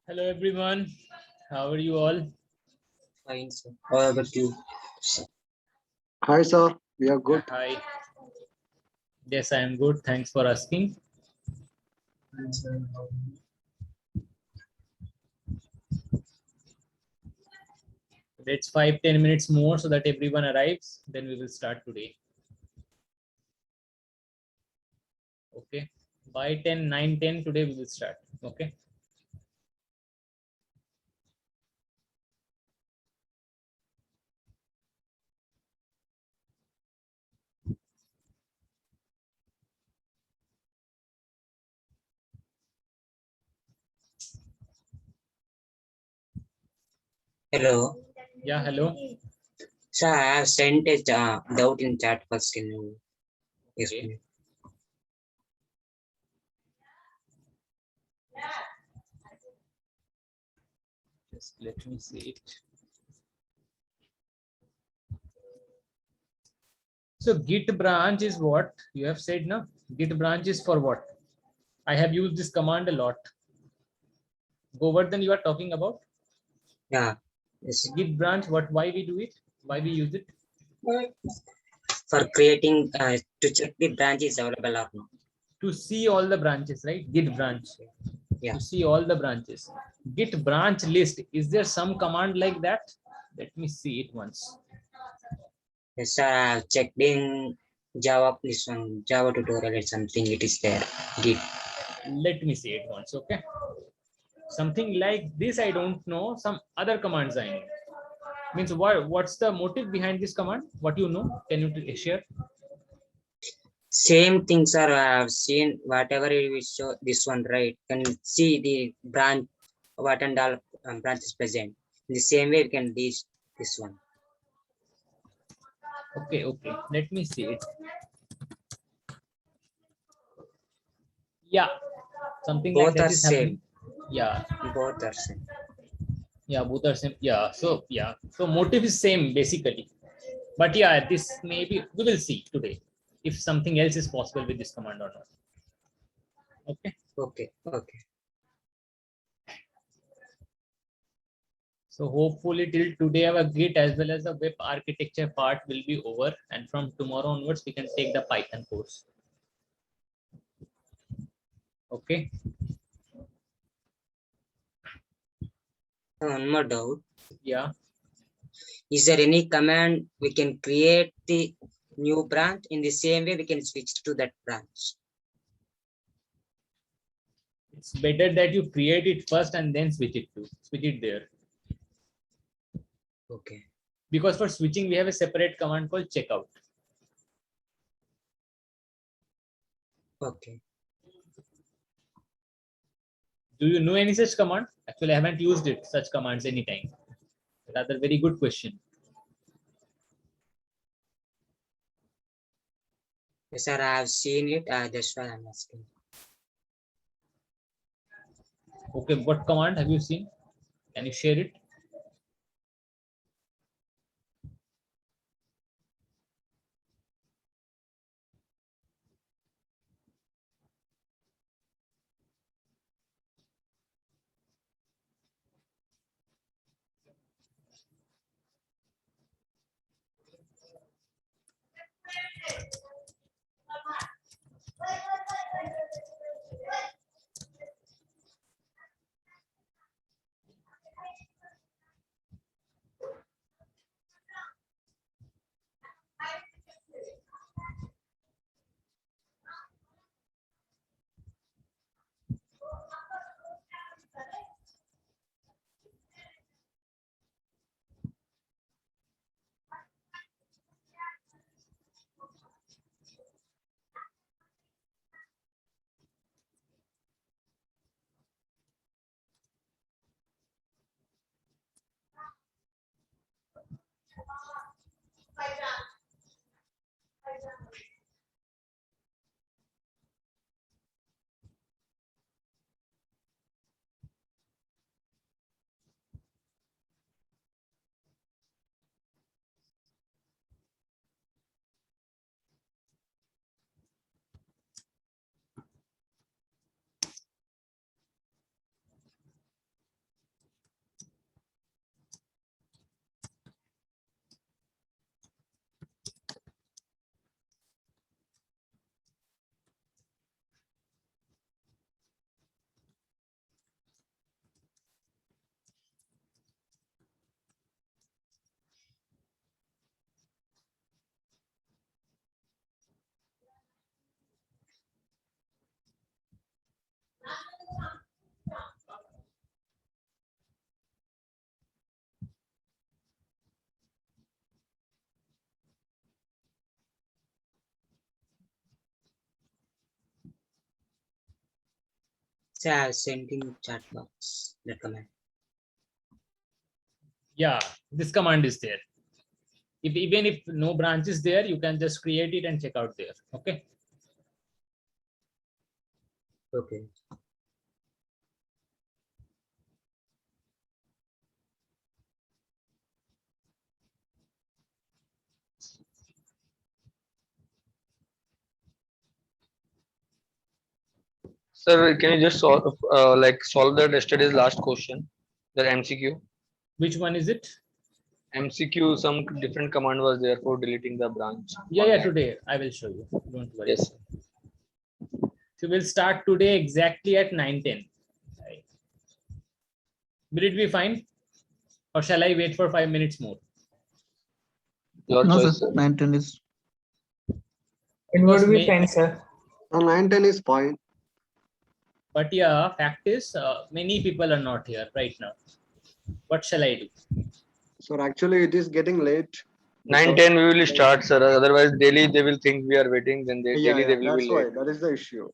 Hello everyone, how are you all? Fine, sir. How about you? Hi, sir. We are good. Hi. Yes, I am good. Thanks for asking. Let's 5-10 minutes more so that everyone arrives. Then we will start today. Okay. By 10, 9, 10 today we will start. Okay. Hello. Yeah, hello. Sir, I have sent a doubt in chat first. Can you Okay. explain? Just let me see it. So git branch is what you have said now. Git branch is for what? I have used this command a lot. Govardhan, you are talking about Yeah. Yes. git branch. What? Why we do it? Why we use it? For creating to check the branch is available or not. To see all the branches, right? Git branch. Yeah. To see all the branches. Git branch list. Is there some command like that? Let me see it once. Yes, sir. I have checked in Java. This one Java tutorial or something. It is there. Git. Let me see it once. Okay. Something like this, I don't know. Some other commands I know. Means what? What's the motive behind this command? What you know? Can you share? Same thing, sir. I have seen whatever you show this one, right? Can see the branch, what and all branches present. In the same way, we can this one. Okay. Okay. Let me see it. Yeah. Something like Both that are is happening. same. Yeah. Both are same. Yeah. Both are same. Yeah. So yeah. So motive is same basically. But yeah, this maybe we will see today if something else is possible with this command or not. Okay. Okay. Okay. So hopefully till today our Git as well as the web architecture part will be over, and from tomorrow onwards we can take the Python course. Okay. One more doubt. Yeah. Is there any command we can create the new branch in the same way we can switch to that branch? It's better that you create it first and then switch it there. Okay. Because for switching we have a separate command called checkout. Okay. Do you know any such command? Actually, I haven't used it such commands anytime. Rather very good question. Yes, sir, I have seen it. That's why I'm asking. Okay, what command have you seen? Can you share it? So I have sent in chat box the command. Yeah, this command is there. If even if no branch is there, you can just create it and check out there. Okay. Okay. Sir, can you just solve that yesterday's last question, the MCQ? Which one is it? MCQ, some different command was there for deleting the branch. Yeah, today I will show you. Don't worry. Yes. So we'll start today exactly at 9:10. Right. Will it be fine? Or shall I wait for 5 minutes more? Your No, choice, sir. sir. 19 is. It Because would be may- fine, sir. 9:10 is fine. But yeah, fact is, many people are not here right now. What shall I do? So actually it is getting late. 9:10 we will start, sir. Otherwise, daily they will think we are waiting. Then they Yeah, daily they will that's be why. late. That is the issue.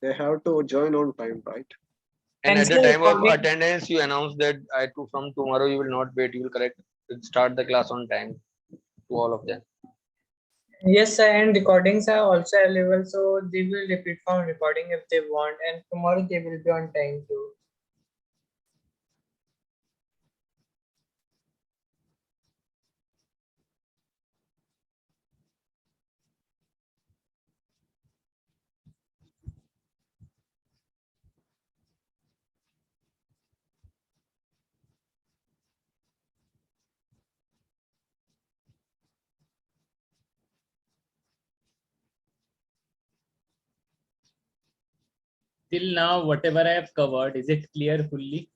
They have to join on time, right? And And at the sir, time of recording- attendance, you announce that from tomorrow you will not wait. You will start the class on time to all of them. Yes, sir, and recordings are also available, so they will repeat from recording if they want, and tomorrow they will be on time too. Till now, whatever I have covered, is it clear fully?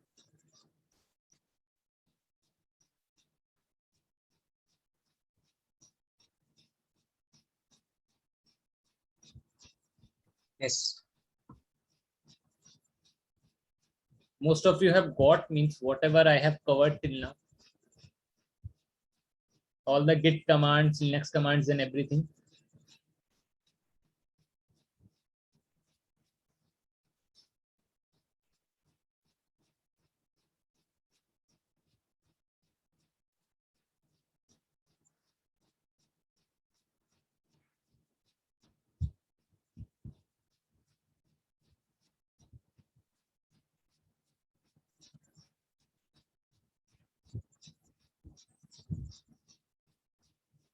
Yes. Most of you have got, means whatever I have covered till now. All the git commands, Linux commands and everything.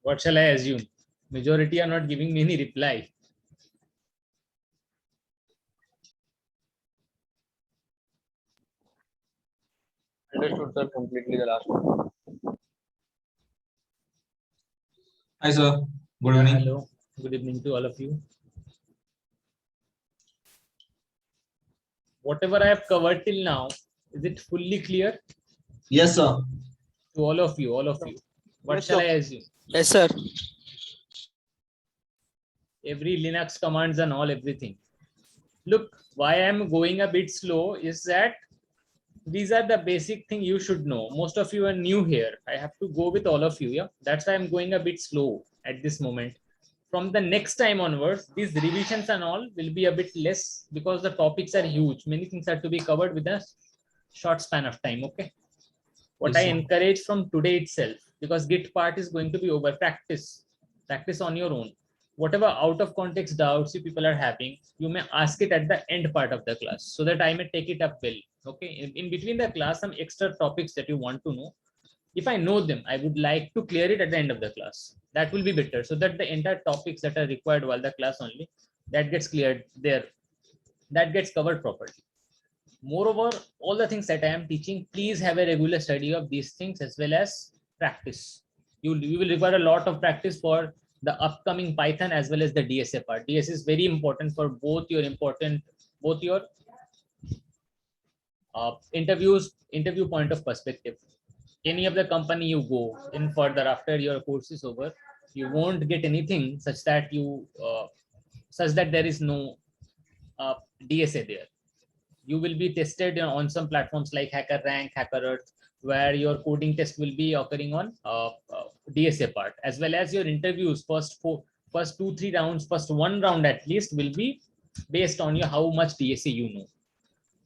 What shall I assume? Majority are not giving me any reply. Understood, sir. Completely the last one. Hi, sir. Good Yeah, evening. hello. Good evening to all of you. Whatever I have covered till now, is it fully clear Yes, sir. to all of you? All of you. What Yes, shall sir. I assume? Yes, sir. Every Linux commands and all everything. Look, why I'm going a bit slow is that these are the basic thing you should know. Most of you are new here. I have to go with all of you. Yeah, that's why I'm going a bit slow at this moment. From the next time onwards, these revisions and all will be a bit less because the topics are huge. Many things are to be covered with a short span of time. Okay. What Yes, I sir. encourage from today itself, because Git part is going to be over, practice on your own. Whatever out of context doubts you people are having, you may ask it at the end part of the class so that I may take it up well. Okay. In between the class, some extra topics that you want to know. If I know them, I would like to clear it at the end of the class. That will be better so that the entire topics that are required while the class only, that gets cleared there, that gets covered properly. Moreover, all the things that I am teaching, please have a regular study of these things as well as practice. You will require a lot of practice for the upcoming Python as well as the DSA part. DSA is very important for both your interview point of perspective. Any of the company you go in further after your course is over, you won't get anything such that there is no DSA there. You will be tested on some platforms like HackerRank, HackerEarth, where your coding test will be occurring on DSA part, as well as your interviews. First 2-3 rounds, first one round at least will be based on how much DSA you know.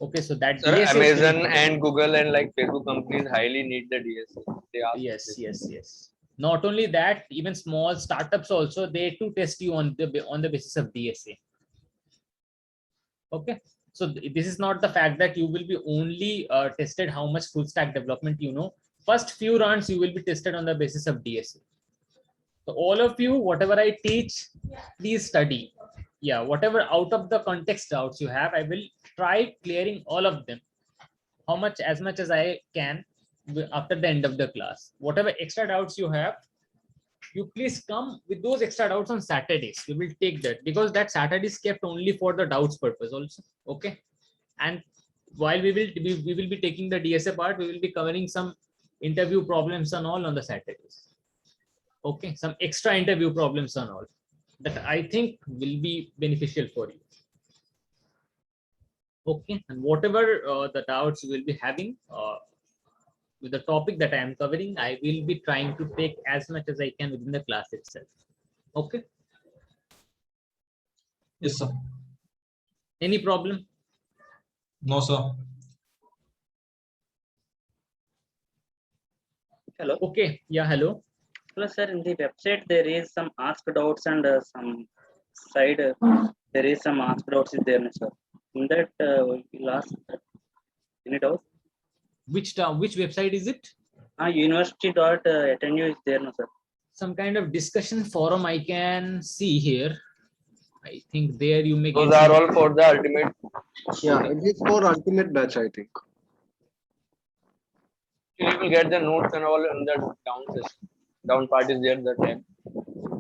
Okay, so that Sir, DSA is very Amazon important. and Google and like Facebook companies highly need the DSA. They ask Yes, this. yes. Not only that, even small startups also, they too test you on the basis of DSA. Okay, so this is not the fact that you will be only tested how much full stack development you know. First few rounds you will be tested on the basis of DSA. So all of you, whatever I teach, please study. Yeah, whatever out of the context doubts you have, I will try clearing all of them. How much, as much as I can after the end of the class. Whatever extra doubts you have, you please come with those extra doubts on Saturdays. We will take that because that Saturday is kept only for the doubts purpose also. Okay. And while we will be taking the DSA part, we will be covering some interview problems and all on the Saturdays. Okay, some extra interview problems and all that I think will be beneficial for you. Okay, and whatever the doubts you will be having with the topic that I am covering, I will be trying to take as much as I can within the class itself. Okay, Yes, sir. any problem? No, sir. Hello. Okay, yeah, hello. Hello, sir. In the website, there is some ask doubts and some side. There is some ask doubts is there, no, sir. In that, we'll ask any doubt. Which website is it? University.attenu is there, no, sir. Some kind of discussion forum I can see here. I think there you may Those get are some- all for the ultimate. Yeah, it is for ultimate batch, I think. You will get the notes and all in the down session. Down part is there, the tab.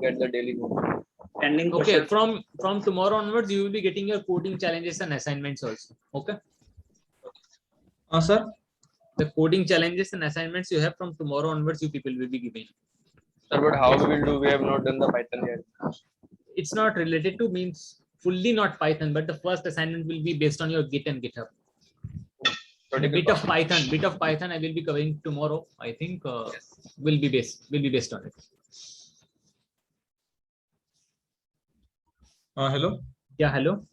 Get the daily notes. Pending Okay, question. from tomorrow onwards, you will be getting your coding challenges and assignments also. Okay, Sir. the coding challenges and assignments you have from tomorrow onwards, you people will be giving. Sir, but how we will do? We have not done the Python yet. It's not related to means fully not Python, but the first assignment will be based on your Git and GitHub. And a bit of Python I will be covering tomorrow. I think will be based on it. Hello. Yeah, hello.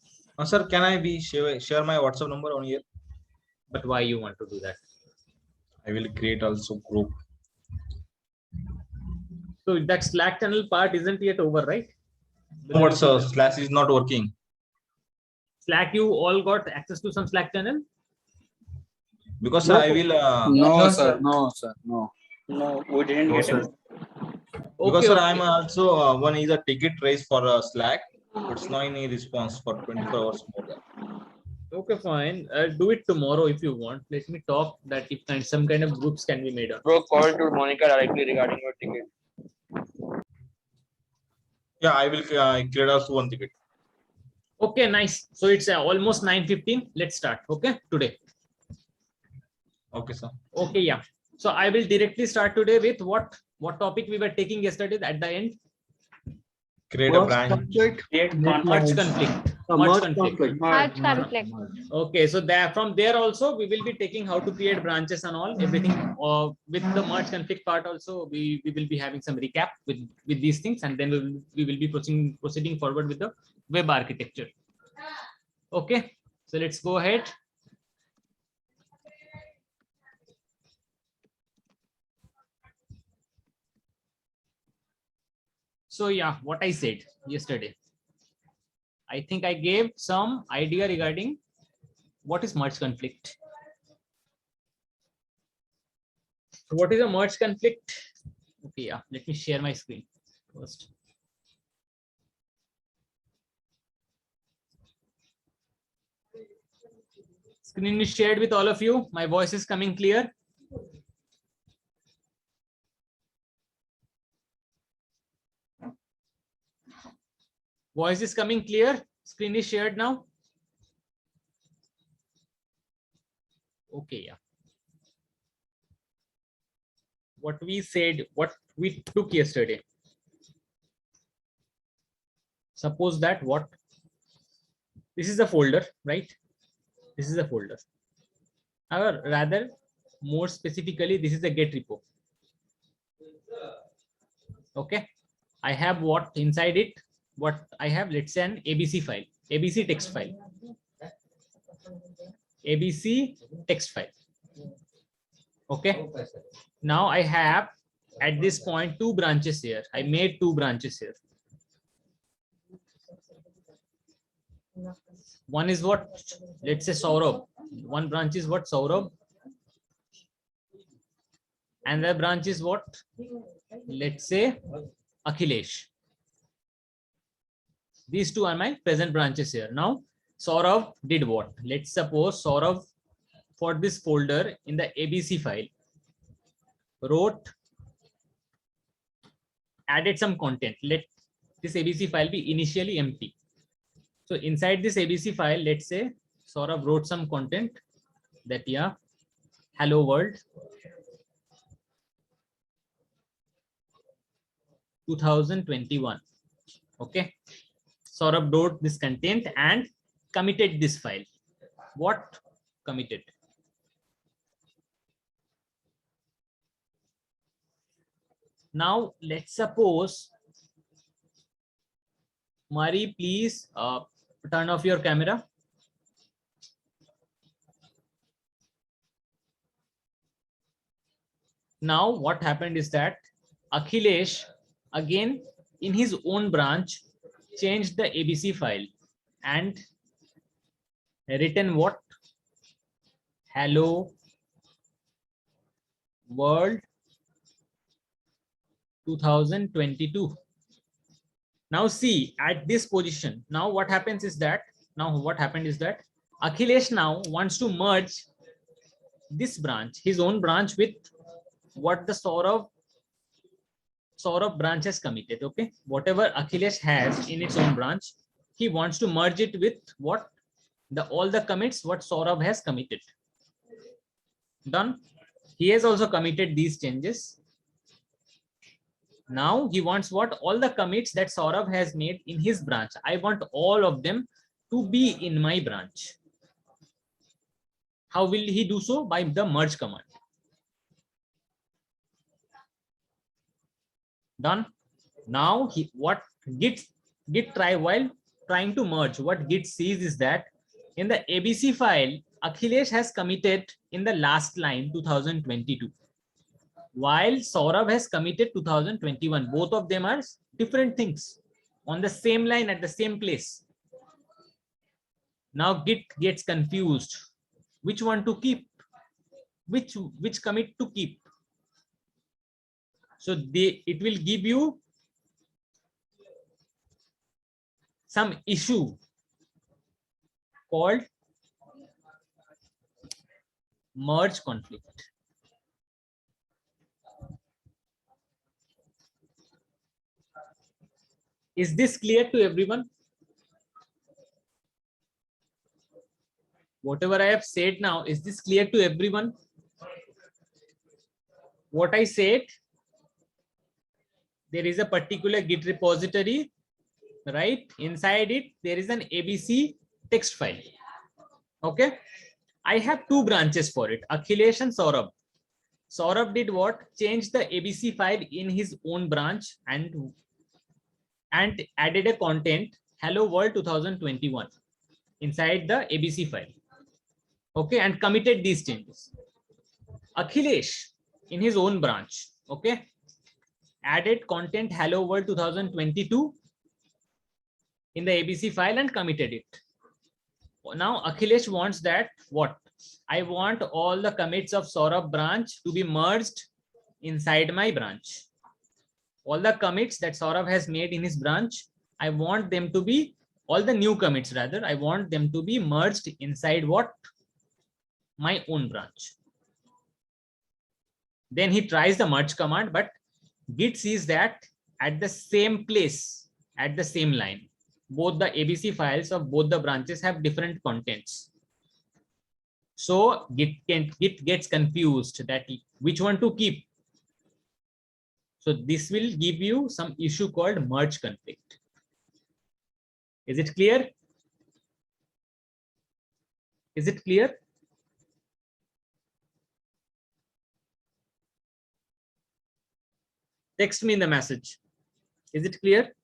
Sir, can I share my WhatsApp number on here? But why you want to do that? I will create also group. So that Slack channel part isn't yet over, right? No, but sir, Slack is not working. Slack, you all got access to some Slack channel? Because sir, I will. No, sir. No, we didn't get it. Because Okay, sir, okay. I'm also one is a ticket raise for Slack. It's not any response for 24 hours more than. Okay, fine. Do it tomorrow if you want. Let me talk that if some kind of groups can be made up. Bro, call to Monica directly regarding your ticket. Yeah, I will create also one ticket. Okay, nice. So it's almost 9:15. Let's start. Okay, today. Okay, sir. Okay, yeah. So I will directly start today with what topic we were taking yesterday at the end. Create a Merge branch. conflict, Create Merge conflict. conflict. merge conflict. conflict. Merge conflict. Okay, so there from there also we will be taking how to create branches and all everything. With the merge conflict part also we will be having some recap with these things, and then we will be proceeding forward with the web architecture. Okay, so let's go ahead. So yeah, what I said yesterday, I think I gave some idea regarding what is merge conflict. So what is a merge conflict? Okay, yeah, let me share my screen first. Screen is shared with all of you. My voice is coming clear. Voice is coming clear. Screen is shared now. Okay, yeah. What we said, what we took yesterday. Suppose that what? This is a folder, right? This is a folder. Or rather, more specifically, this is a Git repo. Okay. I have what inside it? What I have, let's say an ABC file, ABC text file. ABC text file. Okay. Now I have at this point 2 branches here. I made 2 branches here. One is what? Let's say Saurabh. One branch is what? Saurabh. And the branch is what? Let's say Akhilesh. These 2 are my present branches here. Now Saurabh did what? Let's suppose Saurabh for this folder in the ABC file wrote, added some content. Let this ABC file be initially empty. So inside this ABC file, let's say Saurabh wrote some content that, yeah, hello world 2021. Okay. Saurabh wrote this content and committed this file. What committed? Now let's suppose, Mari, please turn off your camera. Now what happened is that Akhilesh again in his own branch changed the ABC file and written what? Hello world 2022. Now see at this position. Now what happened is that Akhilesh now wants to merge this branch, his own branch, with what the Saurabh branch has committed. Okay, whatever Akhilesh has in its own branch, he wants to merge it with what? All the commits what Saurabh has committed. Done. He has also committed these changes. Now he wants what? All the commits that Saurabh has made in his branch. I want all of them to be in my branch. How will he do so? By the merge command. Done. Now what git try while trying to merge, what git sees is that in the ABC file, Akhilesh has committed in the last line 2022. While Saurabh has committed 2021. Both of them are different things on the same line at the same place. Now git gets confused. Which one to keep? Which commit to keep? So it will give you some issue called merge conflict. Is this clear to everyone? Whatever I have said now, is this clear to everyone? What I said, there is a particular Git repository, right? Inside it, there is an ABC text file. Okay. I have 2 branches for it, Akhilesh and Saurabh. Saurabh did what? Changed the ABC file in his own branch and added a content hello world 2021 inside the ABC file. Okay, and committed these changes. Akhilesh in his own branch, okay, added content hello world 2022 in the ABC file and committed it. Now Akhilesh wants that what? I want all the commits of Saurabh branch to be merged inside my branch. All the commits that Saurabh has made in his branch, I want them to be, all the new commits rather, I want them to be merged inside what? My own branch. Then he tries the merge command, but Git sees that at the same place, at the same line, both the ABC files of both the branches have different contents. So Git gets confused that which one to keep. So this will give you some issue called merge conflict. Is it clear? Is it clear? Text me in the message. Is it clear?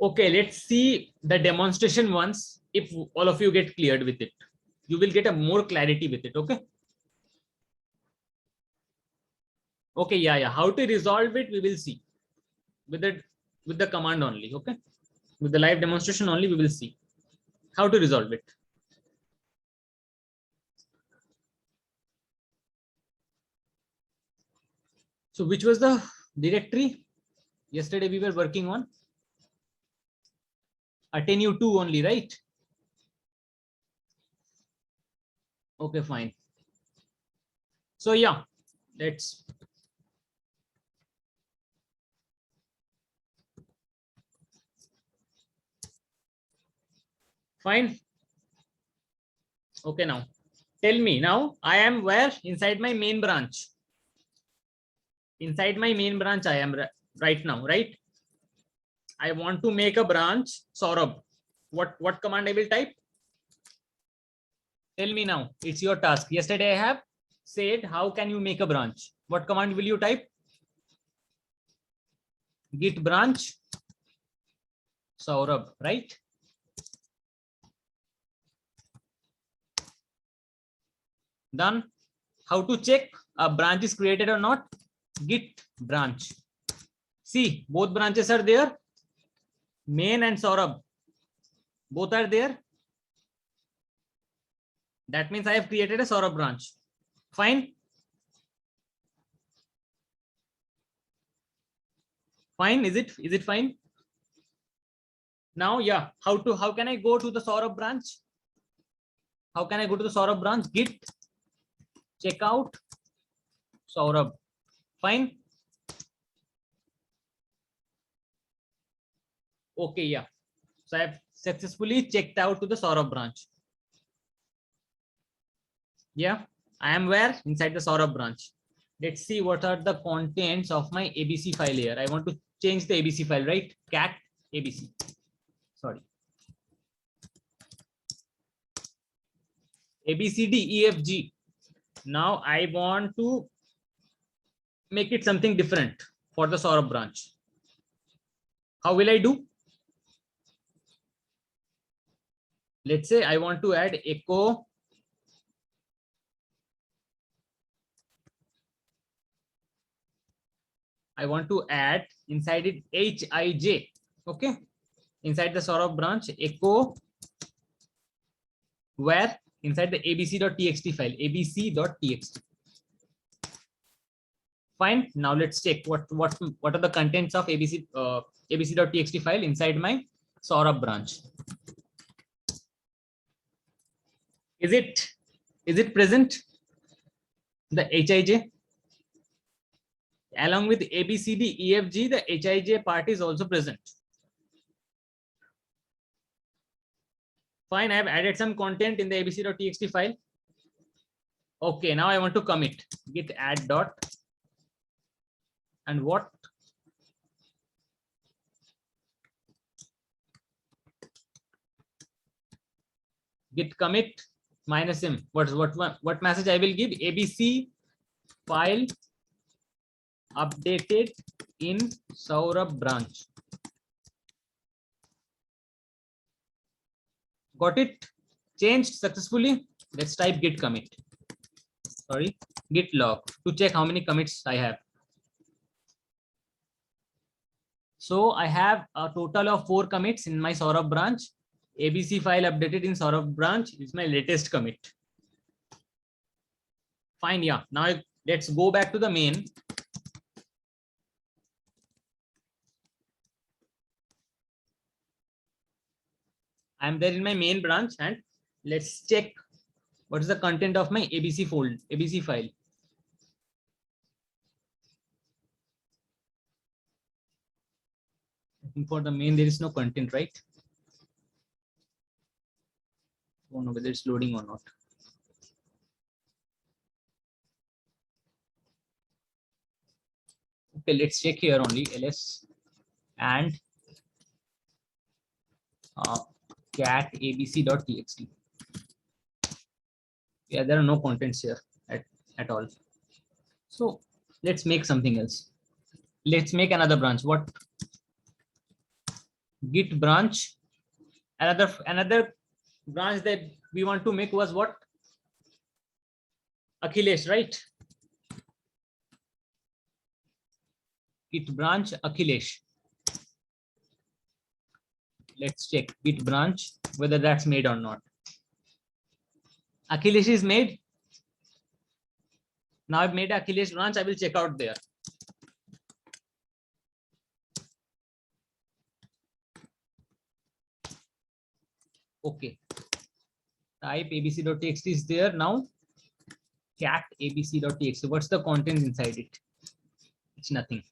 Okay, let's see the demonstration once. If all of you get cleared with it, you will get a more clarity with it. Okay. Okay, yeah. How to resolve it, we will see with the command only. Okay, with the live demonstration only, we will see how to resolve it. So which was the directory yesterday we were working on? Attenu2 only, right? Okay, fine. So yeah, let's fine. Okay, now tell me, now I am where? Inside my main branch. Inside my main branch I am right now, right? I want to make a branch Saurabh. What command I will type? Tell me now, it's your task. Yesterday I have said how can you make a branch? What command will you type? Git branch Saurabh, right? Done. How to check a branch is created or not? Git branch. See, both branches are there. Main and Saurabh. Both are there. That means I have created a Saurabh branch. Fine. Fine. Is it fine? Now, yeah. How can I go to the Saurabh branch? How can I go to the Saurabh branch? Git checkout Saurabh. Fine. Okay, yeah. So I have successfully checked out to the Saurabh branch. Yeah, I am where? Inside the Saurabh branch. Let's see what are the contents of my ABC file here. I want to change the ABC file, right? Cat ABC. Sorry. ABCDEFG. Now I want to make it something different for the Saurabh branch. How will I do? Let's say I want to add echo I want to add inside it HIJ. Okay. Inside the Saurabh branch, echo where? Inside the abc.txt file, abc.txt. Fine. Now let's check what are the contents of abc.txt file inside my Saurabh branch. Is it present? The HIJ along with ABCDEFG, the HIJ part is also present. Fine, I have added some content in the abc.txt file. Okay, now I want to commit. Git add dot and what? Git commit -m. What message I will give? ABC file updated in Saurabh branch. Got it? Changed successfully. Let's type git commit. Sorry, git log to check how many commits I have. So I have a total of 4 commits in my Saurabh branch. ABC file updated in Saurabh branch is my latest commit. Fine, yeah. Now let's go back to the main. I'm there in my main branch and let's check what is the content of my ABC file. I think for the main there is no content, right? I don't know whether it's loading or not. Okay, let's check here only ls and cat abc.txt. Yeah, there are no contents here at all. So let's make something else. Let's make another branch. What? Git branch. Another branch that we want to make was what? Akhilesh, right? Git branch Akhilesh. Let's check Git branch whether that's made or not. Akhilesh is made. Now I've made Akhilesh branch. I will check out there. Okay. Type abc.txt is there now. Cat abc.txt. What's the contents inside it? It's nothing.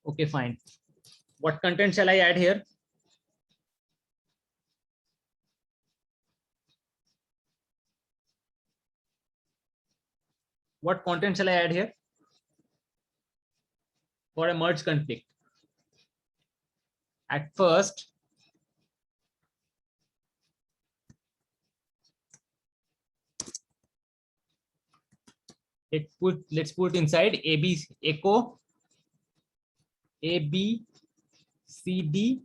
Okay, fine. What content shall I add here? What content shall I add here for a merge conflict? At first, let's put inside AB echo A B C D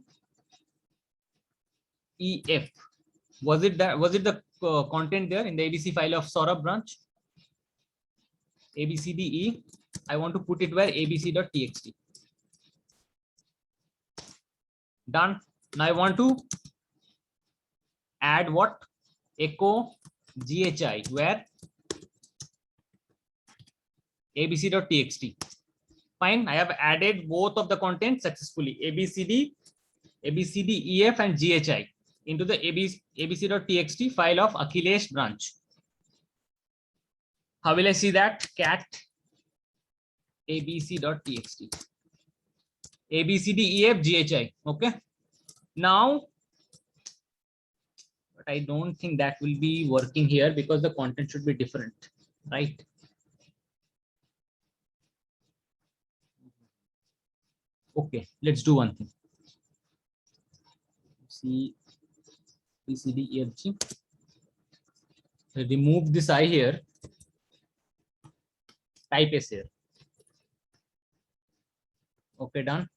E F. Was it the content there in the ABC file of Saurabh branch? ABCDE. I want to put it where abc.txt. Done. Now I want to add what? Echo GHI where abc.txt. Fine. I have added both of the content successfully. ABCDEF and GHI into the abc.txt file of Akhilesh branch. How will I see that? Cat abc.txt. ABCDEF GHI. Okay. Now, but I don't think that will be working here because the content should be different, right? Okay, let's do one thing. C B C D E F G. Remove this I here. Type S here. Okay, done.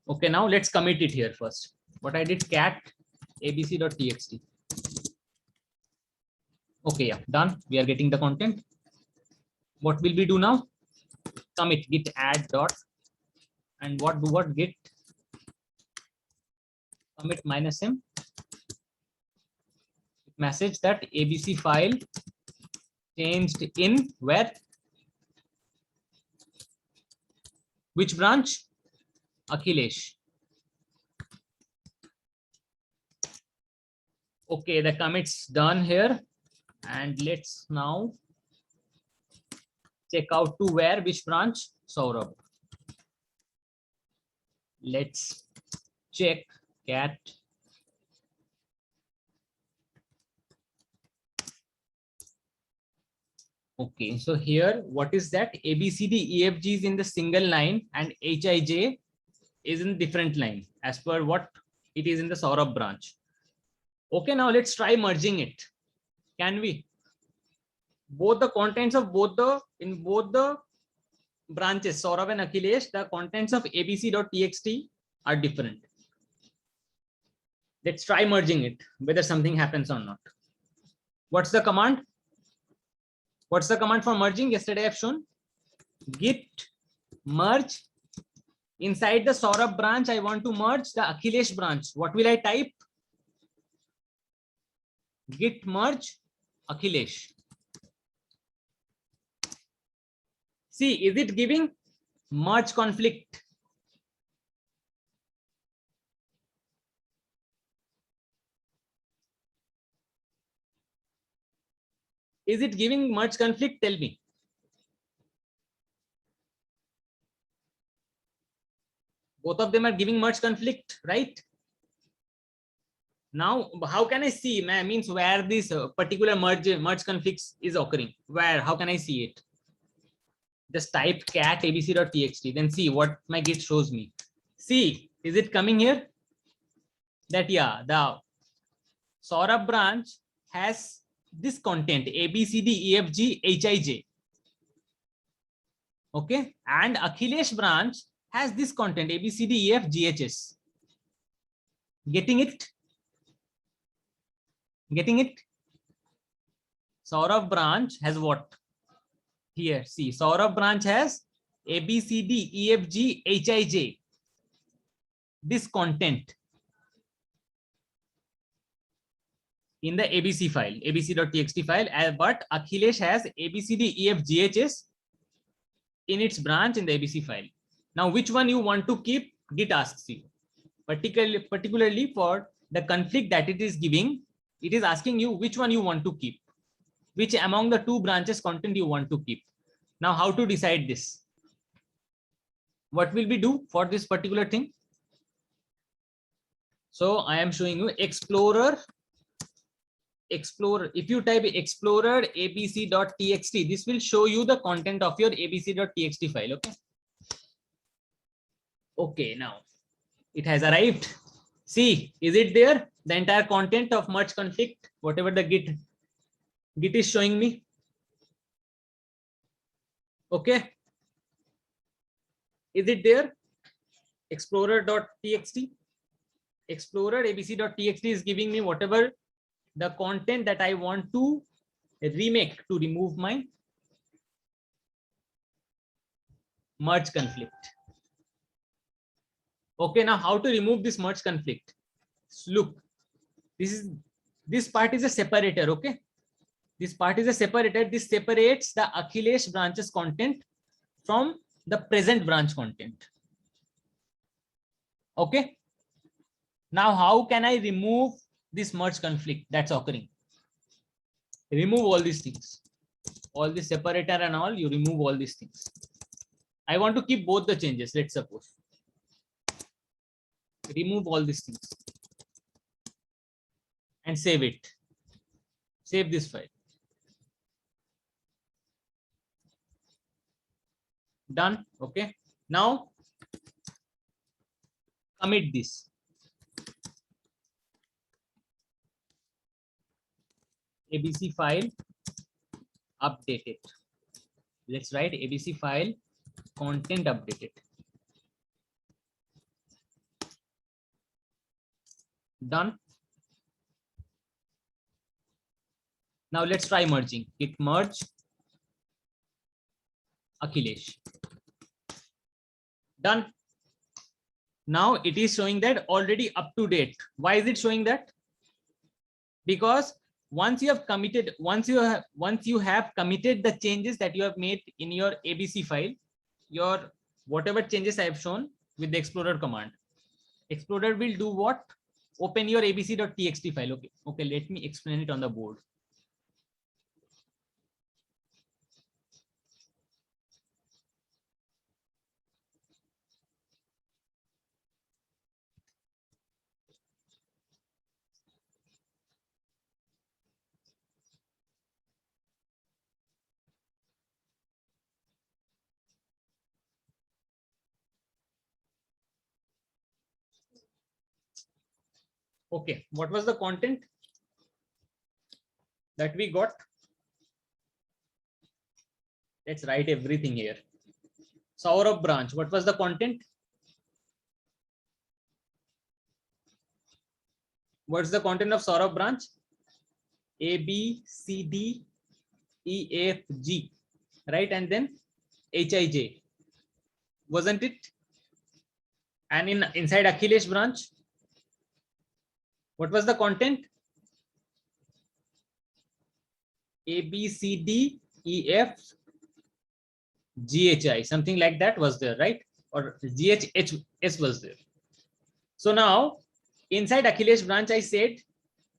Okay, now let's commit it here first. What I did, cat abc.txt. Okay, yeah, done. We are getting the content. What will we do now? Commit git add dot and what git commit -m message that abc file changed in where? Which branch? Akhilesh. Okay, the commit's done here, and let's now check out to where, which branch? Saurabh. Let's check cat okay, so here what is that? ABCDEFG is in the single line and HIJ is in different line as per what it is in the Saurabh branch. Okay, now let's try merging it. Can we? Both the contents of both the branches, Saurabh and Akhilesh, the contents of abc.txt are different. Let's try merging it, whether something happens or not. What's the command? What's the command for merging? Yesterday I've shown git merge. Inside the Saurabh branch, I want to merge the Akhilesh branch. What will I type? Git merge Akhilesh. See, is it giving merge conflict? Is it giving merge conflict? Tell me. Both of them are giving merge conflict, right? Now, how can I see? Means where this particular merge conflicts is occurring? Where? How can I see it? Just type cat abc.txt, then see what my git shows me. See, is it coming here? That yeah, the Saurabh branch has this content ABCDEFG HIJ. Okay, and Akhilesh branch has this content ABCDEF GHS. Getting it? Getting it? Saurabh branch has what? Here, see, Saurabh branch has ABCDEFG HIJ. This content in the ABC file, abc.txt file, but Akhilesh has ABCDEFGHS in its branch in the ABC file. Now, which one you want to keep? Git asks you. Particularly for the conflict that it is giving, it is asking you which one you want to keep, which among the two branches content you want to keep. Now, how to decide this? What will we do for this particular thing? So I am showing you Explorer. If you type Explorer abc.txt, this will show you the content of your abc.txt file. Okay. Okay, now it has arrived. See, is it there? The entire content of merge conflict, whatever the Git is showing me. Okay. Is it there? Explorer.txt. Explorer abc.txt is giving me whatever the content that I want to remake to remove my merge conflict. Okay, now how to remove this merge conflict? Look, this part is a separator. Okay, this part is a separator. This separates the Akhilesh branch's content from the present branch content. Okay, now how can I remove this merge conflict that's occurring? Remove all these things, all this separator and all, you remove all these things. I want to keep both the changes, let's suppose. Remove all these things and save it. Save this file. Done. Okay, now commit this. ABC file updated. Let's write ABC file content updated. Done. Now let's try merging. Git merge Akhilesh. Done. Now it is showing that already up to date. Why is it showing that? Because once you have committed the changes that you have made in your ABC file, your whatever changes I have shown with the Explorer command, Explorer will do what? Open your abc.txt file. Okay, let me explain it on the board. Okay, what was the content that we got? Let's write everything here. Saurabh branch, what was the content? What's the content of Saurabh branch? A, B, C, D, E, F, G, right? And then H, I, J, wasn't it? And inside Akhilesh branch, what was the content? A, B, C, D, E, F, G, H, I, something like that was there, right? Or G, H, H, S was there. So now inside Akhilesh branch, I said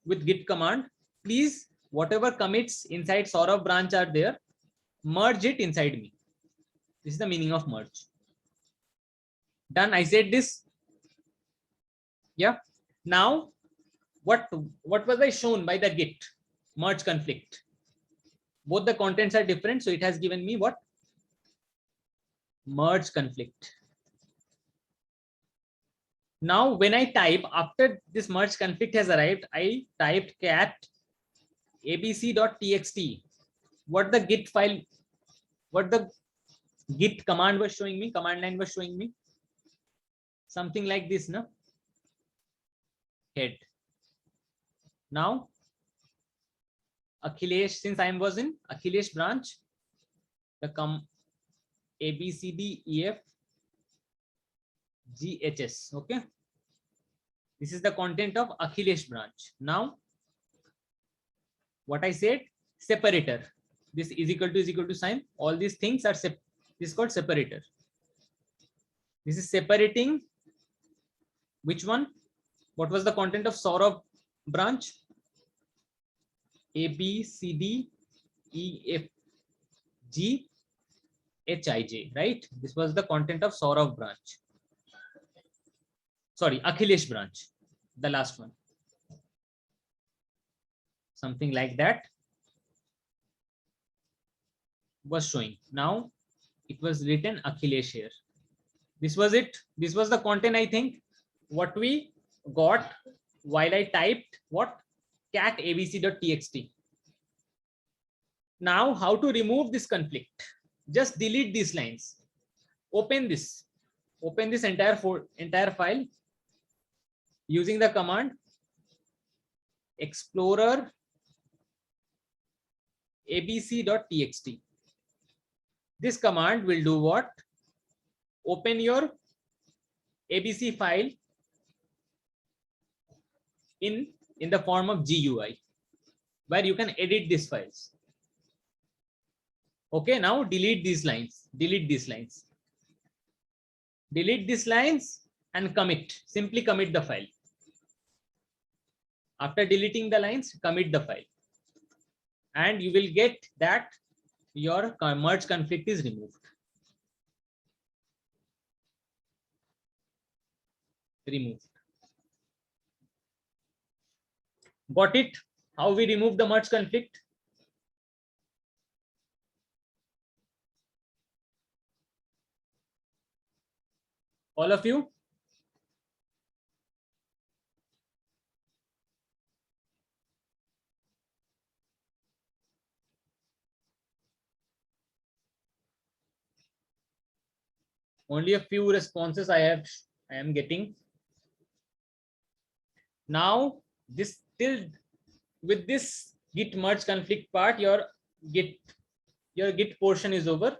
with git command, please, whatever commits inside Saurabh branch are there, merge it inside me. This is the meaning of merge. Done. I said this. Yeah. Now, what was I shown by the git? Merge conflict. Both the contents are different, so it has given me what? Merge conflict. Now, when I type, after this merge conflict has arrived, I typed cat abc.txt. What the git file, what the Git command was showing me, command line was showing me something like this, no? Head. Now, Akhilesh, since I was in Akhilesh branch, the A, B, C, D, E, F, G, H, S. Okay. This is the content of Akhilesh branch. Now, what I said, separator. This is equal to sign. All these things are this is called separator. This is separating which one? What was the content of Saurabh branch? A, B, C, D, E, F, G, H, I, J, right? This was the content of Saurabh branch. Sorry, Akhilesh branch, the last one. Something like that was showing. Now it was written Akhilesh here. This was it. This was the content, I think, what we got while I typed what? Cat abc.txt. Now, how to remove this conflict? Just delete these lines. Open this entire file using the command explorer abc.txt. This command will do what? Open your ABC file in the form of GUI, where you can edit these files. Okay, now delete these lines. Delete these lines. Delete these lines and commit. Simply commit the file. After deleting the lines, commit the file. And you will get that your merge conflict is removed. Removed. Got it? How we remove the merge conflict? All of you? Only a few responses I am getting. Now this till with this git merge conflict part, your git portion is over.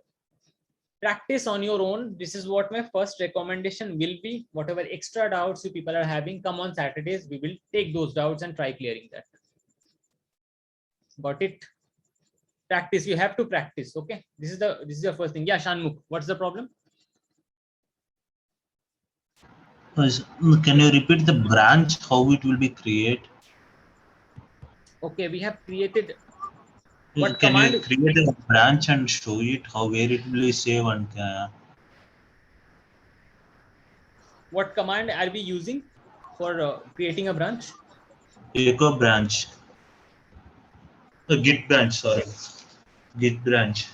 Practice on your own. This is what my first recommendation will be. Whatever extra doubts you people are having, come on Saturdays. We will take those doubts and try clearing that. Got it? Practice. You have to practice. Okay. This is the first thing. Yeah, Shanmukh. What's the problem? Can you repeat the branch, how it will be created? Okay, we have created. What Can command? you create a branch and show it, how where it will be saved and What command are we using for creating a branch? echo branch. Git branch, sorry. Git branch.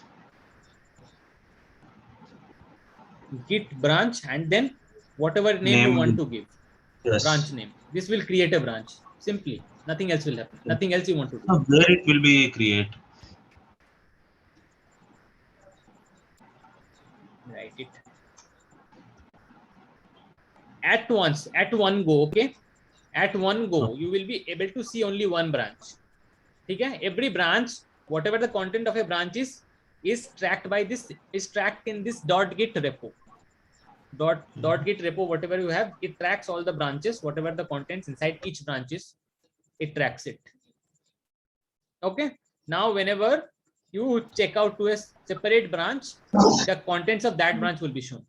Git branch and then whatever name you want to give. Yes. Branch name. This will create a branch. Simply. Nothing else will happen. Nothing else you want to do. Where it will be created. Write it. At one go, okay? At one go, you will be able to see only one branch. Okay? Every branch, whatever the content of a branch is tracked by this, is tracked in this .git repo. .git repo, whatever you have, it tracks all the branches, whatever the contents inside each branch is, it tracks it. Okay? Now, whenever you check out to a separate branch, the contents of that branch will be shown.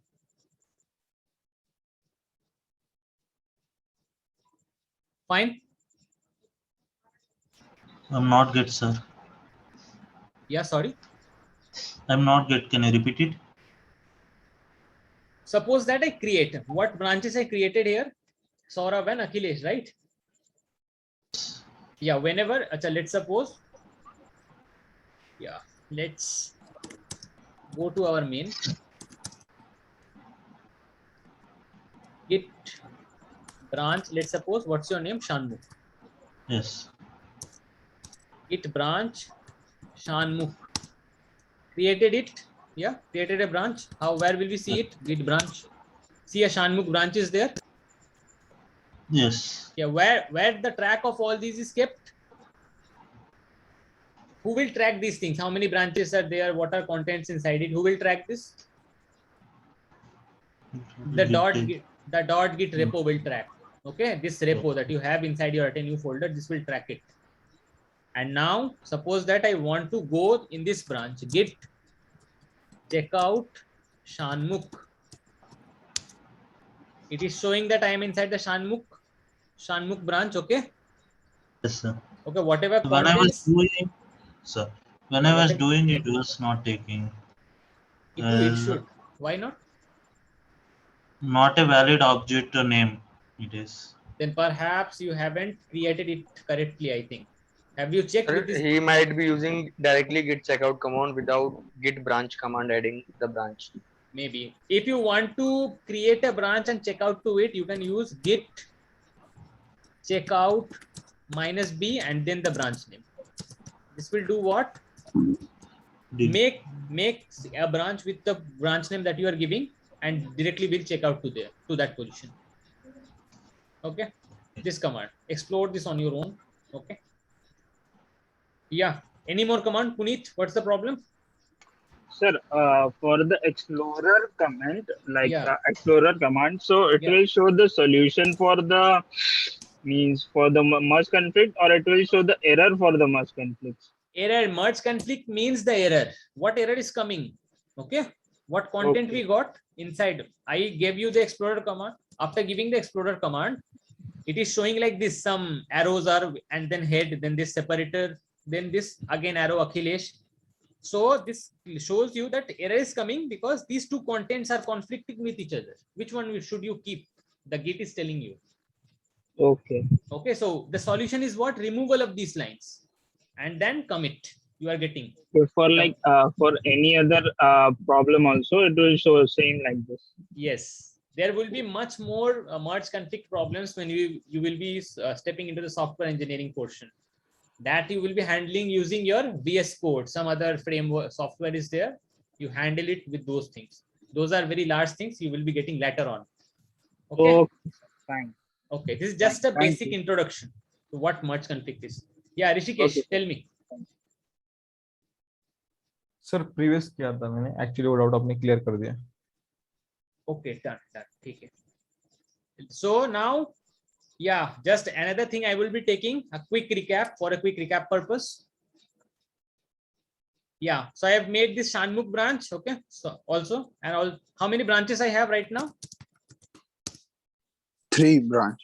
Fine? I'm not get, sir. Yeah, sorry. I'm not get. Can you repeat it? Suppose that I create, what branches I created here? Saurabh and Akhilesh, right? Yeah, whenever, let's suppose, yeah, let's go to our main. Git branch, let's suppose, what's your name? Shanmukh. Yes. Git branch, Shanmukh. Created it. Yeah, created a branch. How, where will we see it? Git branch. See a Shanmukh branch is there. Yes. Yeah, where the track of all these is kept? Who will track these things? How many branches are there? What are contents inside it? Who will track this? The dot git repo will track. Okay, this repo that you have inside your Atenu folder, this will track it. And now suppose that I want to go in this branch, git checkout Shanmukh. It is showing that I am inside the Shanmukh branch. Okay. Yes, sir. Okay. Whatever When I was contents. doing, sir, when I was doing it was not taking. It should. Why not? Not a valid object name. It is. Then perhaps you haven't created it correctly. I think. Have you checked with this? He might be using directly git checkout command without git branch command adding the branch. Maybe. If you want to create a branch and check out to it, you can use git checkout -b and then the branch name. This will do what? Make a branch with the branch name that you are giving and directly will check out to that position. Okay. This command. Explore this on your own. Okay. Yeah. Any more command, Puneet? What's the problem? Sir, for the Explorer command, like Yeah. Explorer command, so it Yeah. will show the solution for the for the merge conflict, or it will show the error for the merge conflict. Error merge conflict means the error. What error is coming? Okay. What content we got inside? I gave you the Explorer command. After giving the Explorer command, it is showing like this. Some arrows are, and then head, then this separator, then this again arrow Akhilesh. So this shows you that error is coming because these two contents are conflicting with each other. Which one should you keep? The Git is telling you. Okay. Okay, so the solution is what? Removal of these lines and then commit. You are getting. For like for any other problem also, it will show same like this. Yes, there will be much more merge conflict problems when you will be stepping into the software engineering portion. That you will be handling using your VS Code. Some other framework software is there. You handle it with those things. Those are very large things you will be getting later on. Okay. Okay, fine. Okay. This is just a basic introduction to what merge conflict is. Yeah, Rishikesh, tell me. Sir previous किया था मैंने actually वो doubt आपने clear कर दिया. Okay, done. ठीक है. So now, yeah, just another thing I will be taking a quick recap for a quick recap purpose. Yeah, so I have made this Shanmukh branch. Okay, so also, and all, how many branches I have right now? 3 branch.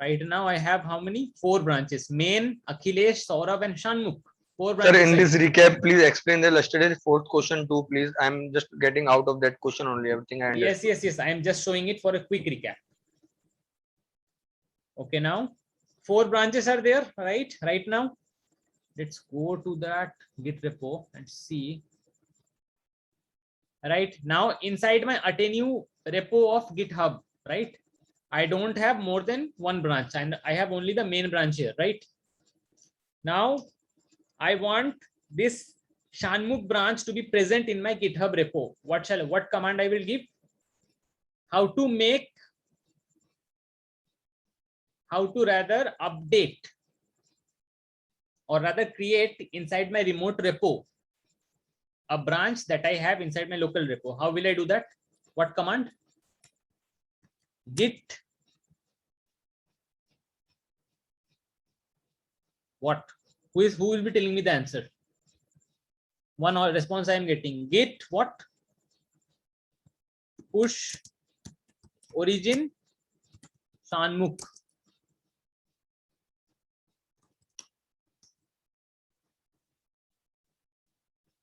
Right now I have how many? 4 branches. Main, Akhilesh, Saurabh, and Shanmukh. 4 Sir, branches. in this recap, please explain the yesterday's fourth question too, please. I'm just getting out of that question only. Everything I understand. Yes. I am just showing it for a quick recap. Okay, now 4 branches are there, right? Right now, let's go to that Git repo and see. Right now, inside my Atenu repo of GitHub, right? I don't have more than 1 branch, and I have only the main branch here, right? Now, I want this Shanmukh branch to be present in my GitHub repo. What command I will give? How to rather update or rather create inside my remote repo a branch that I have inside my local repo. How will I do that? What command? Git what? Who will be telling me the answer? One response I am getting. Git what? Push origin Shanmukh.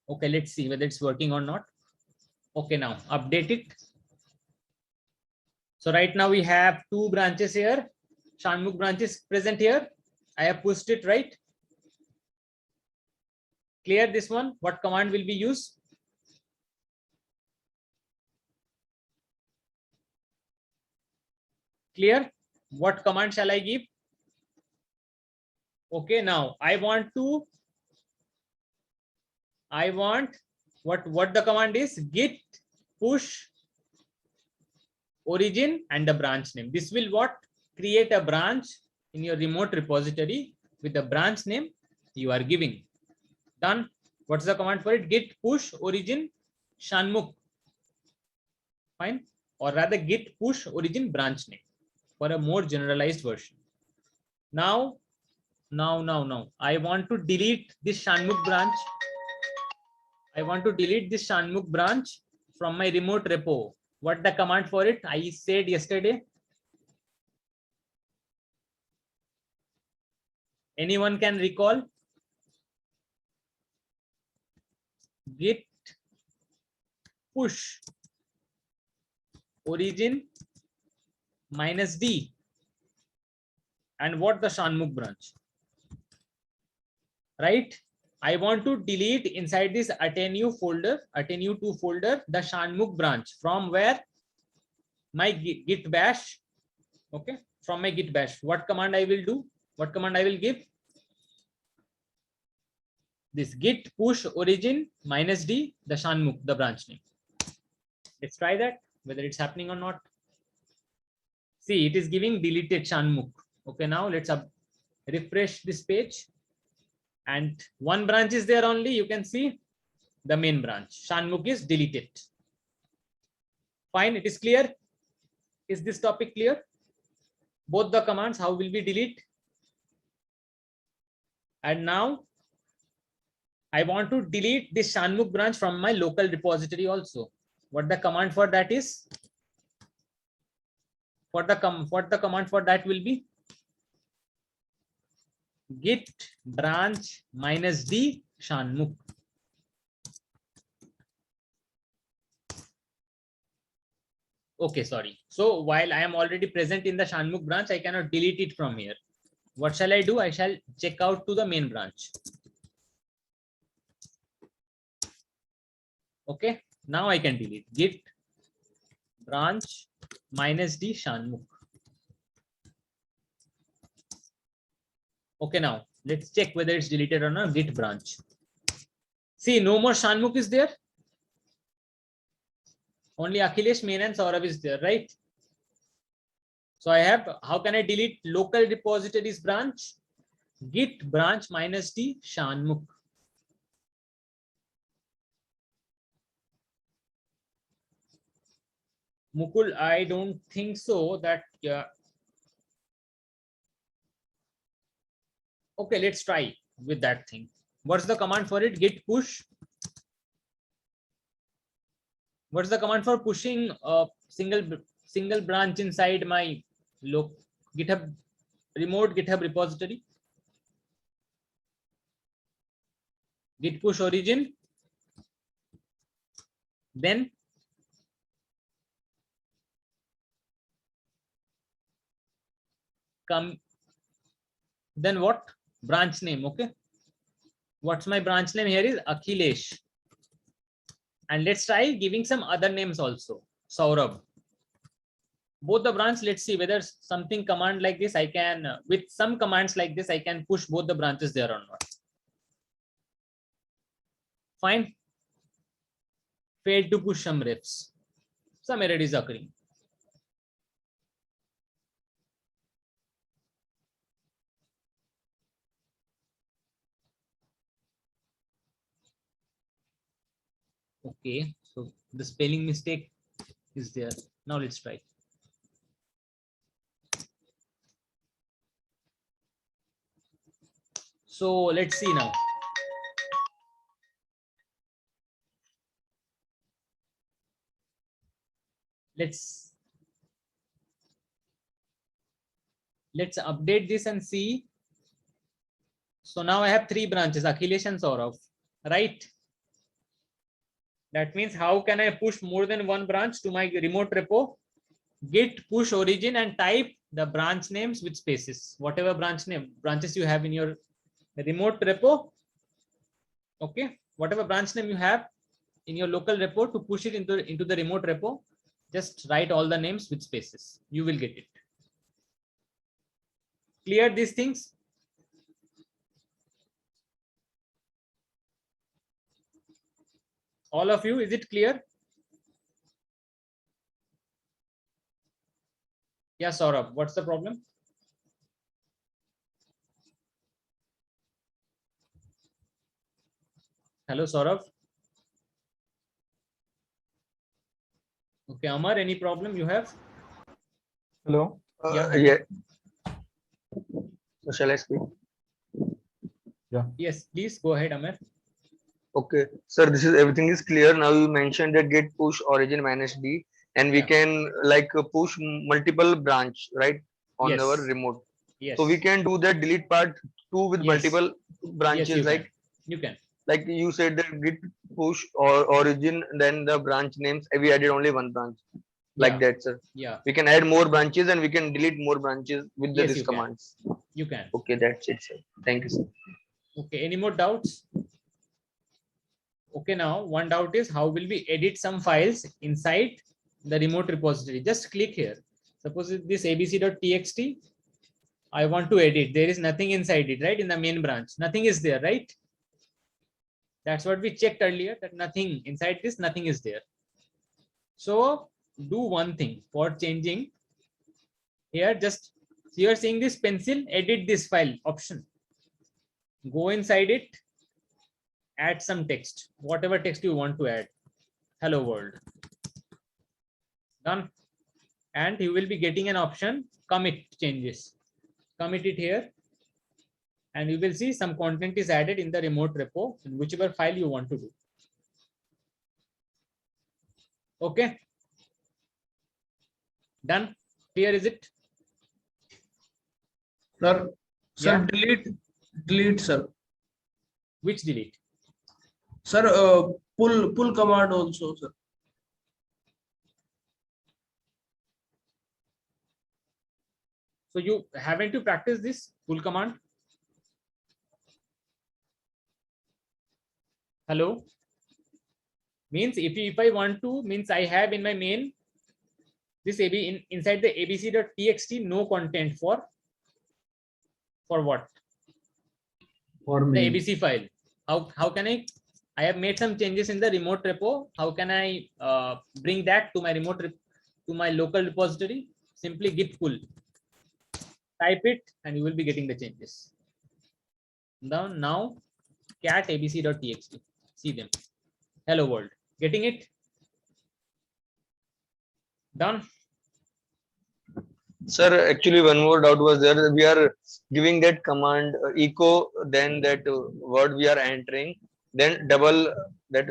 Okay, let's see whether it's working or not. Okay, now update it. So right now we have 2 branches here. Shanmukh branch is present here. I have pushed it, right? Clear this one? What command will be used? Clear? What command shall I give? Okay, now I want What the command is? Git push origin and the branch name. This will what? Create a branch in your remote repository with the branch name you are giving. Done. What's the command for it? Git push origin Shanmukh. Fine. Or rather git push origin branch name for a more generalized version. Now, I want to delete this Shanmukh branch. I want to delete this Shanmukh branch from my remote repo. What the command for it? I said yesterday. Anyone can recall? Git push origin -d and what the Shanmukh branch, right? I want to delete inside this Atenu folder, Atenu2 folder, the Shanmukh branch from where my git bash. Okay, from my git bash. What command I will do? What command I will give? This git push origin -d, the Shanmukh, the branch name. Let's try that, whether it's happening or not. See, it is giving deleted Shanmukh. Okay, now let's refresh this page. And one branch is there only. You can see the main branch. Shanmukh is deleted. Fine, it is clear. Is this topic clear? Both the commands, how will we delete? And now I want to delete this Shanmukh branch from my local repository also. What the command for that is? What the command for that will be? Git branch -d Shanmukh. Okay, sorry. So while I am already present in the Shanmukh branch, I cannot delete it from here. What shall I do? I shall check out to the main branch. Okay, now I can delete git branch -d Shanmukh. Okay, now let's check whether it's deleted or not. Git branch. See, no more Shanmukh is there. Only Akhilesh, Main and Saurabh is there, right? So I have, how can I delete local repositories branch? Git branch -d Shanmukh. Mukul, I don't think so that, okay, let's try with that thing. What's the command for it? Git push. What's the command for pushing a single branch inside my GitHub remote GitHub repository? Git push origin. Then then what? Branch name. Okay, what's my branch name here is Akhilesh, and let's try giving some other names also. Saurabh. Both the branch, let's see whether something command like this I can, with some commands like this I can push both the branches there or not. Fine. Failed to push some refs. Some error is occurring. Okay, so the spelling mistake is there. Now let's try. So let's see now. Let's update this and see. So now I have 3 branches, Akhilesh and Saurabh, right? That means how can I push more than one branch to my remote repo? Git push origin and type the branch names with spaces, whatever branches you have in your remote repo. Okay, whatever branch name you have in your local repo, to push it into the remote repo, just write all the names with spaces. You will get it. Clear these things? All of you, is it clear? Yeah, Saurabh, what's the problem? Hello, Saurabh. Okay, Amar, any problem you have? Hello. Yeah, Yeah. So shall I speak? Yes, please go ahead, Amar. Okay, sir, this is everything is clear. Now you mentioned that git push origin minus D, and we Yeah. can like push multiple branch, right, on our Yes. remote. Yes. So we can do that delete part too with Yes. multiple Yes, branches, you like can. You can. like you said that git push or origin, then the branch names. We added only one branch, like Yeah. that, sir. Yeah. We can add more branches and we can delete more branches with Yes, this you can. commands. You can. Okay, that's it, sir. Thank you, sir. Okay, any more doubts? Okay, now one doubt is how will we edit some files inside the remote repository? Just click here. Suppose this abc.txt, I want to edit. There is nothing inside it, right? In the main branch, nothing is there, right? That's what we checked earlier, that nothing inside this, nothing is there. So do one thing for changing here. Just you are seeing this pencil, edit this file option. Go inside it, add some text, whatever text you want to add. Hello world. Done. And you will be getting an option, commit changes. Commit it here. And you will see some content is added in the remote repo in whichever file you want to do. Okay. Done. Clear is it? Sir, Yeah. delete, sir. Which delete? Sir, pull command also, sir. So you haven't to practice this pull command? Hello? Means if I want to, means I have in my main this inside the abc.txt no content for what? For The me. abc file. How can I have made some changes in the remote repo. How can I bring that to my to my local repository? Simply git pull. Type it and you will be getting the changes. Now cat abc.txt. See them. Hello world. Getting it? Done. Sir, actually one more doubt was there. We are giving that command echo, then that word we are entering, then double that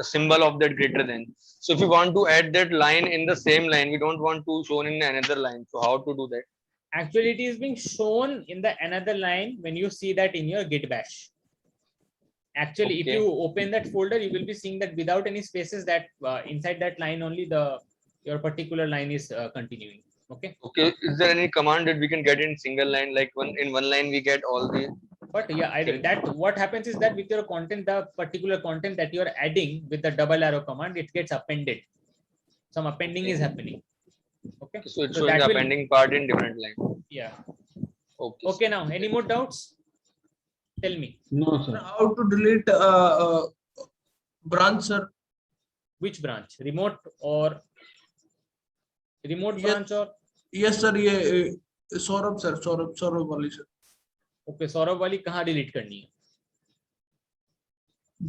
symbol of that greater than. So if you want to add that line in the same line, we don't want to shown in another line. So how to do that? Actually, it is being shown in the another line when you see that in your git bash. Actually, if Okay. you open that folder, you will be seeing that without any spaces, that inside that line only your particular line is continuing. Okay. Okay. Is there any command that we can get in single line, like in one line we get all the? But yeah, that what happens is that with your content, the particular content that you are adding with the double arrow command, it gets appended. Some appending is happening. Okay. So it's So showing that the will- appending part in different line. Yeah. Okay. Okay. Now, any more doubts? Tell me. No, sir. How to delete branch, sir? Which branch? Remote or remote Yes. branch or? Yes, sir. ये Saurabh sir, Saurabh वाली sir. Okay, Saurabh वाली कहाँ delete करनी है?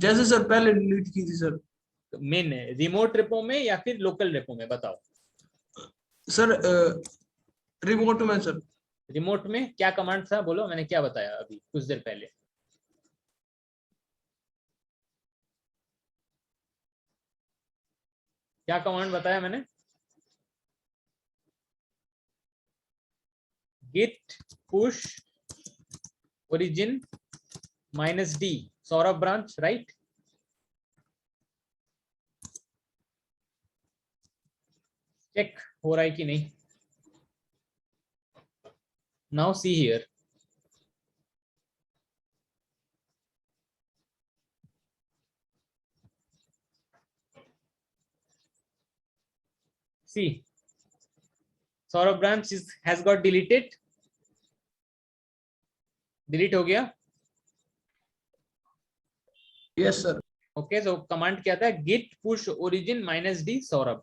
जैसे sir पहले delete की थी सर. मेन रिमोट रेपो में या फिर लोकल रेपो में, बताओ. सर रिमोट में सर. रिमोट में क्या कमांड था बोलो, मैंने क्या बताया अभी कुछ देर पहले. क्या कमांड बताया मैंने? git push origin -d Saurabh branch, right? Check हो रहा है कि नहीं? Now see here. See, Saurabh branch has got deleted. Delete हो गया? Yes, sir. Okay so command क्या था, git push origin -d Saurabh.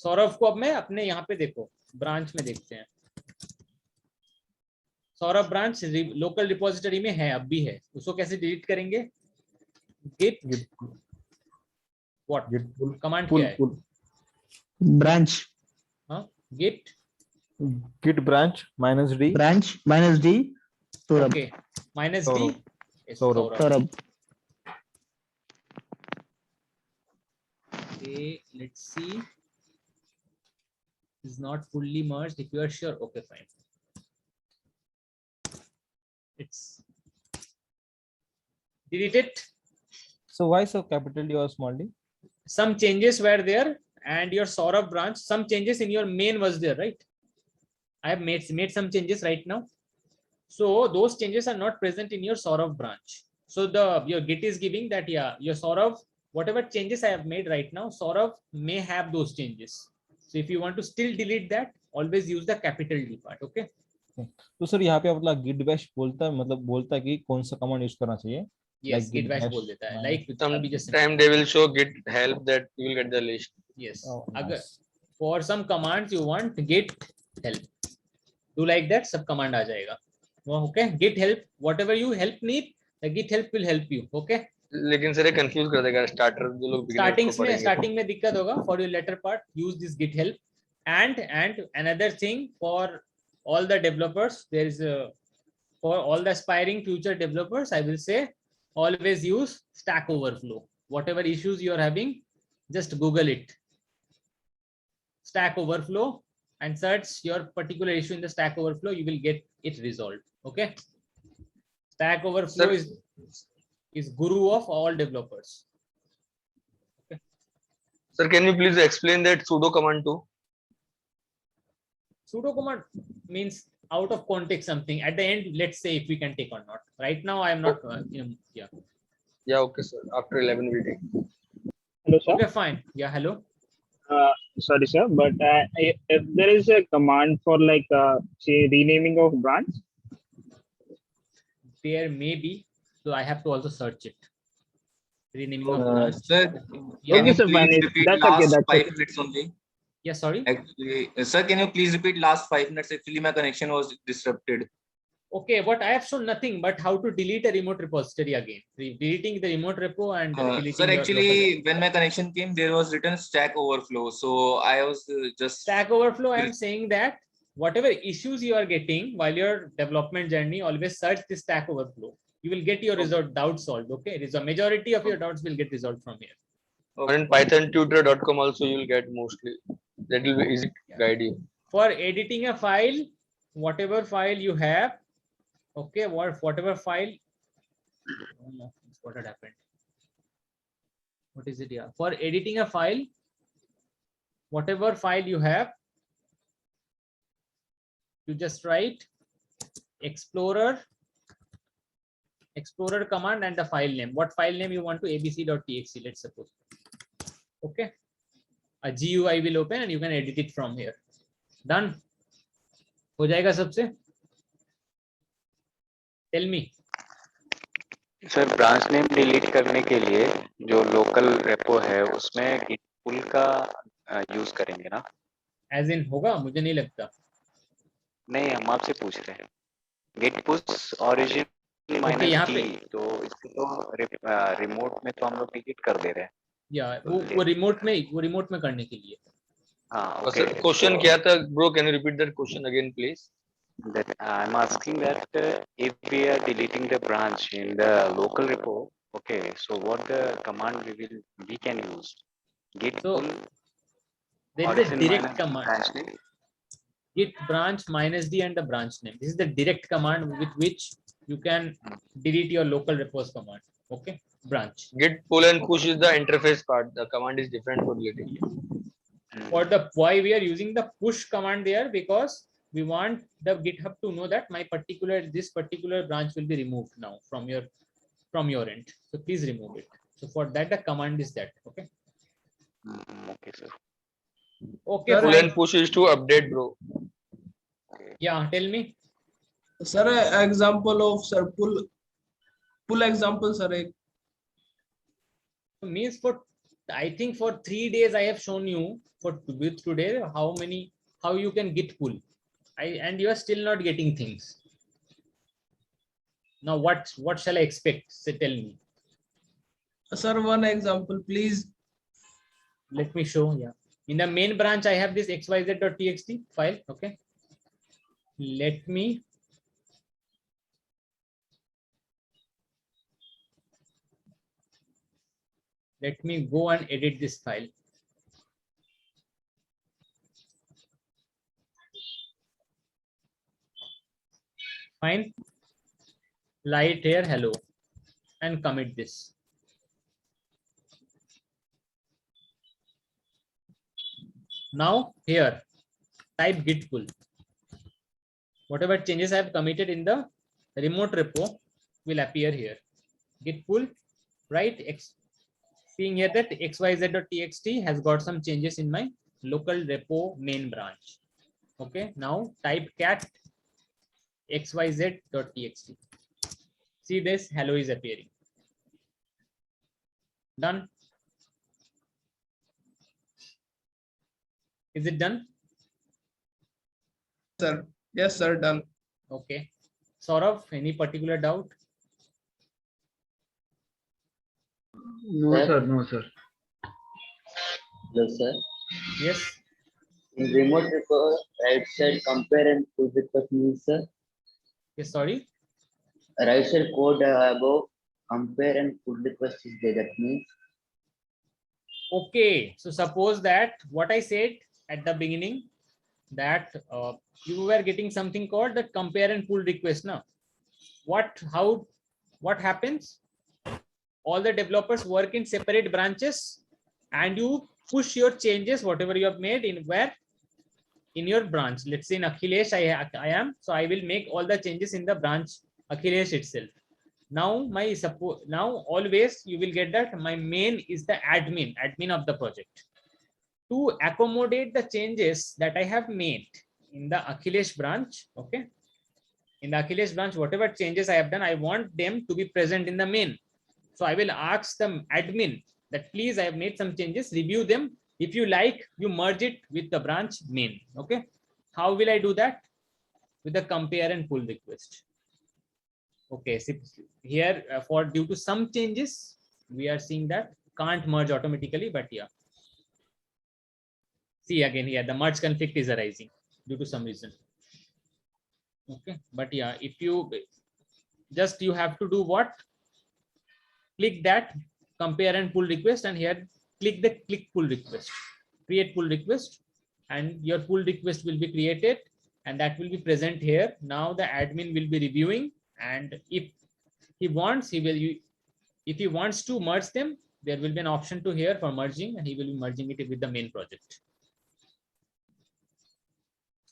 Saurabh को अब मैं अपने यहाँ पे देखो ब्रांच में देखते हैं। सौरभ ब्रांच लोकल रिपोजिटरी में है, अब भी है, उसको कैसे डिलीट करेंगे? git what Git pull command pull क्या है? pull branch हाँ git git branch -d Saurabh. okay -d Saurabh. Yes, Saurabh. Saurabh. Okay, let's see. Is not fully merged. If you are sure, okay, fine. It's delete it. So why so capital D or small d? Some changes were there, and your Saurabh branch. Some changes in your main was there, right? I have made some changes right now. So those changes are not present in your Saurabh branch. So your Git is giving that, yeah, your Saurabh, whatever changes I have made right now, Saurabh may have those changes. So if you want to still delete that, always use the capital D part. Okay. तो sir यहाँ पे मतलब git bash बोलता है, मतलब बोलता है कि कौन सा कमांड यूज करना चाहिए? Yes, git bash बोल देता है. Like sometime they will show git help that you will get the list. Yes. Oh, अगर nice. for some commands you want git help, do like that, सब command आ जाएगा. Okay, git help, whatever you help need, the git help will help you. Okay. लेकिन sir ये confuse कर देगा starter जो लोग starting में दिक्कत होगा. For your later part, use this git help. And another thing, for all the developers, there is for all the aspiring future developers, I will say always use Stack Overflow. Whatever issues you are having, just Google it, Stack Overflow, and search your particular issue in the Stack Overflow. You will get it resolved. Okay. Stack Overflow is guru of all developers. Okay. Sir, can you please explain that sudo command too? Sudo command means out of context something. At the end, let's say if we can take or not. Right now, I am not. Yeah. Yeah. Okay, sir. After 11 we take. Hello, sir. Okay, fine. Yeah. Hello. Sorry, sir, but if there is a command for like say renaming of branch, There may be. So I have to also search it. Renaming of branch. Sir, Yeah. can you Okay, sir, please fine. repeat That's okay, last that's 5 okay. minutes only? Yeah. Sorry. Actually, sir, can you please repeat last 5 minutes? Actually, my connection was disrupted. Okay. What I have shown nothing but how to delete a remote repository again. Deleting the remote repo and deleting Sir, your actually, local. when my connection came, there was written Stack Overflow. So I was just Stack Overflow, I am saying that whatever issues you are getting while your development journey, always search the Stack Overflow. You will get your result doubt solved. Okay, it is a majority of your doubts will get resolved from here. Or in pythontutor.com also you will get mostly. That will be easy to guide you. For editing a file, whatever file you have, okay, whatever file. Oh no, what had happened? What is it? Yeah, for editing a file, whatever file you have, you just write explorer command and the file name. What file name you want to abc.txt, let's suppose. Okay, a GUI will open and you can edit it from here. Done. हो जाएगा सबसे? Tell me. Sir branch name delete करने के लिए जो local repo है उसमें git pull का यूज करेंगे ना? As in होगा? मुझे नहीं लगता. नहीं, हम आपसे पूछ रहे हैं. git push origin Okay, यहाँ पे तो इसको तो रिमोट में तो हम लोग डिलीट कर दे रहे हैं. या वो रिमोट में करने के लिए. हाँ. Okay. Question क्या था, bro? Can you repeat that question again, please? That I'm asking that if we are deleting the branch in the local repo, okay, so what the command we can use? Git So pull. there is a direct command. Git branch -d and the branch name. This is the direct command with which you can delete your local repos command. Okay, branch. Git pull and push is the interface part. The command is different for deleting. For the why we are using the push command there, because we want the GitHub to know that this particular branch will be removed now from your end. So please remove it. So for that the command is that. Okay. Okay, sir. Okay. Pull Fine. and push is to update, bro. Yeah. Tell me. Sir, example of sir pull example sir. So means for, I think for 3 days I have shown you for with today how you can git pull. And you are still not getting things. Now what shall I expect? Say, tell me. Sir, one example, please. Let me show. Yeah. In the main branch, I have this xyz.txt file. Okay. Let me go and edit this file. Fine. Light here, hello, and commit this. Now here, type git pull. Whatever changes I have committed in the remote repo will appear here. Git pull, right? Seeing here that xyz.txt has got some changes in my local repo main branch. Okay, now type cat xyz.txt. See this, hello is appearing. Done. Is it done? Sir. Yes, sir, done. Okay. Saurav, any particular doubt? No, sir. No, sir. Hello, sir. Yes. In remote repo, right side compare and pull request means, sir. Yes, sorry. Right side code above compare and pull request is there. That means. Okay. So suppose that what I said at the beginning, that you were getting something called the compare and pull request. Now, what happens? All the developers work in separate branches, and you push your changes, whatever you have made, in where? In your branch. Let's say in Akhilesh, I am. So I will make all the changes in the branch Akhilesh itself. Now always you will get that my main is the admin of the project. To accommodate the changes that I have made in the Akhilesh branch, okay? In the Akhilesh branch, whatever changes I have done, I want them to be present in the main. So I will ask the admin that please, I have made some changes, review them. If you like, you merge it with the branch main, okay? How will I do that? With the compare and pull request. Okay, so here due to some changes, we are seeing that can't merge automatically, but yeah. See again here, the merge conflict is arising due to some reason. Okay, but yeah, if you have to do what? Click that compare and pull request, and here click pull request, create pull request, and your pull request will be created, and that will be present here. Now the admin will be reviewing, and if he wants, if he wants to merge them, there will be an option to here for merging, and he will be merging it with the main project.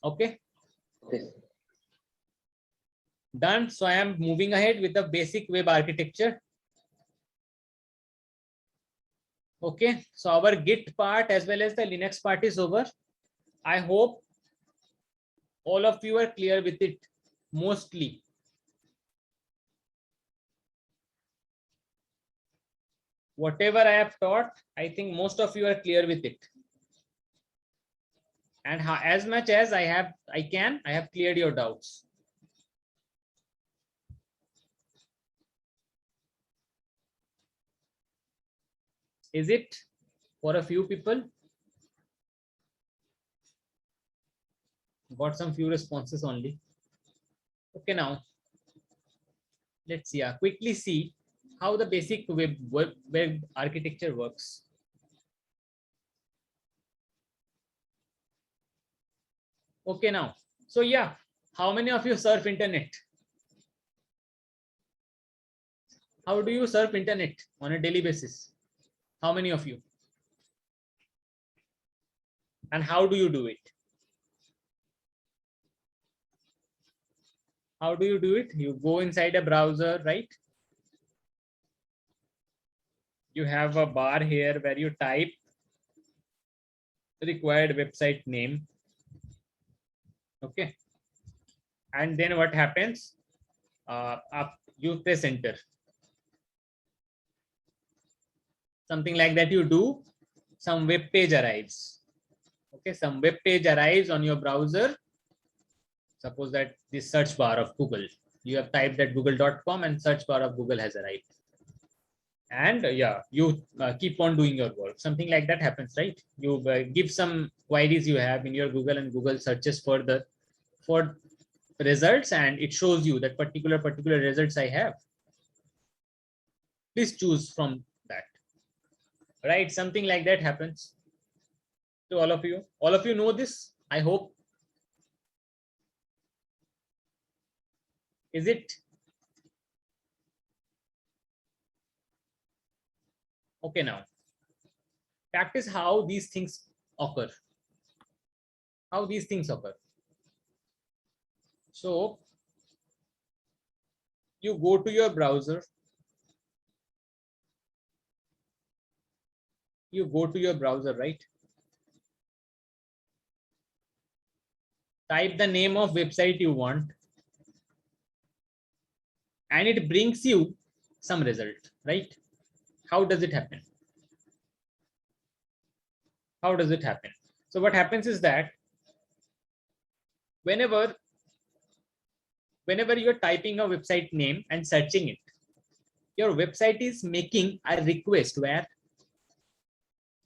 Okay. Okay. Done. So I am moving ahead with the basic web architecture. Okay, so our Git part as well as the Linux part is over. I hope all of you are clear with it, mostly. Whatever I have taught, I think most of you are clear with it. And as much as I have cleared your doubts. Is it for a few people? Got some few responses only. Okay, now let's see. Quickly see how the basic web architecture works. Okay, now, so yeah, how many of you surf internet? How do you surf internet on a daily basis? How many of you? And how do you do it? How do you do it? You go inside a browser, right? You have a bar here where you type the required website name. Okay. And then what happens? You press enter. something like that you do, some web page arrives. Okay, some web page arrives on your browser. Suppose that this search bar of Google, you have typed at google.com and search bar of Google has arrived. And yeah, you keep on doing your work. Something like that happens, right? You give some queries you have in your Google, and Google searches for results, and it shows you that particular results I have. Please choose from that. Right? Something like that happens to all of you. All of you know this, I hope. Is it? Okay, now practice how these things occur. How these things occur. So you go to your browser. You go to your browser, right? Type the name of website you want, and it brings you some result, right? How does it happen? How does it happen? So what happens is that whenever you're typing a website name and searching it, your website is making a request where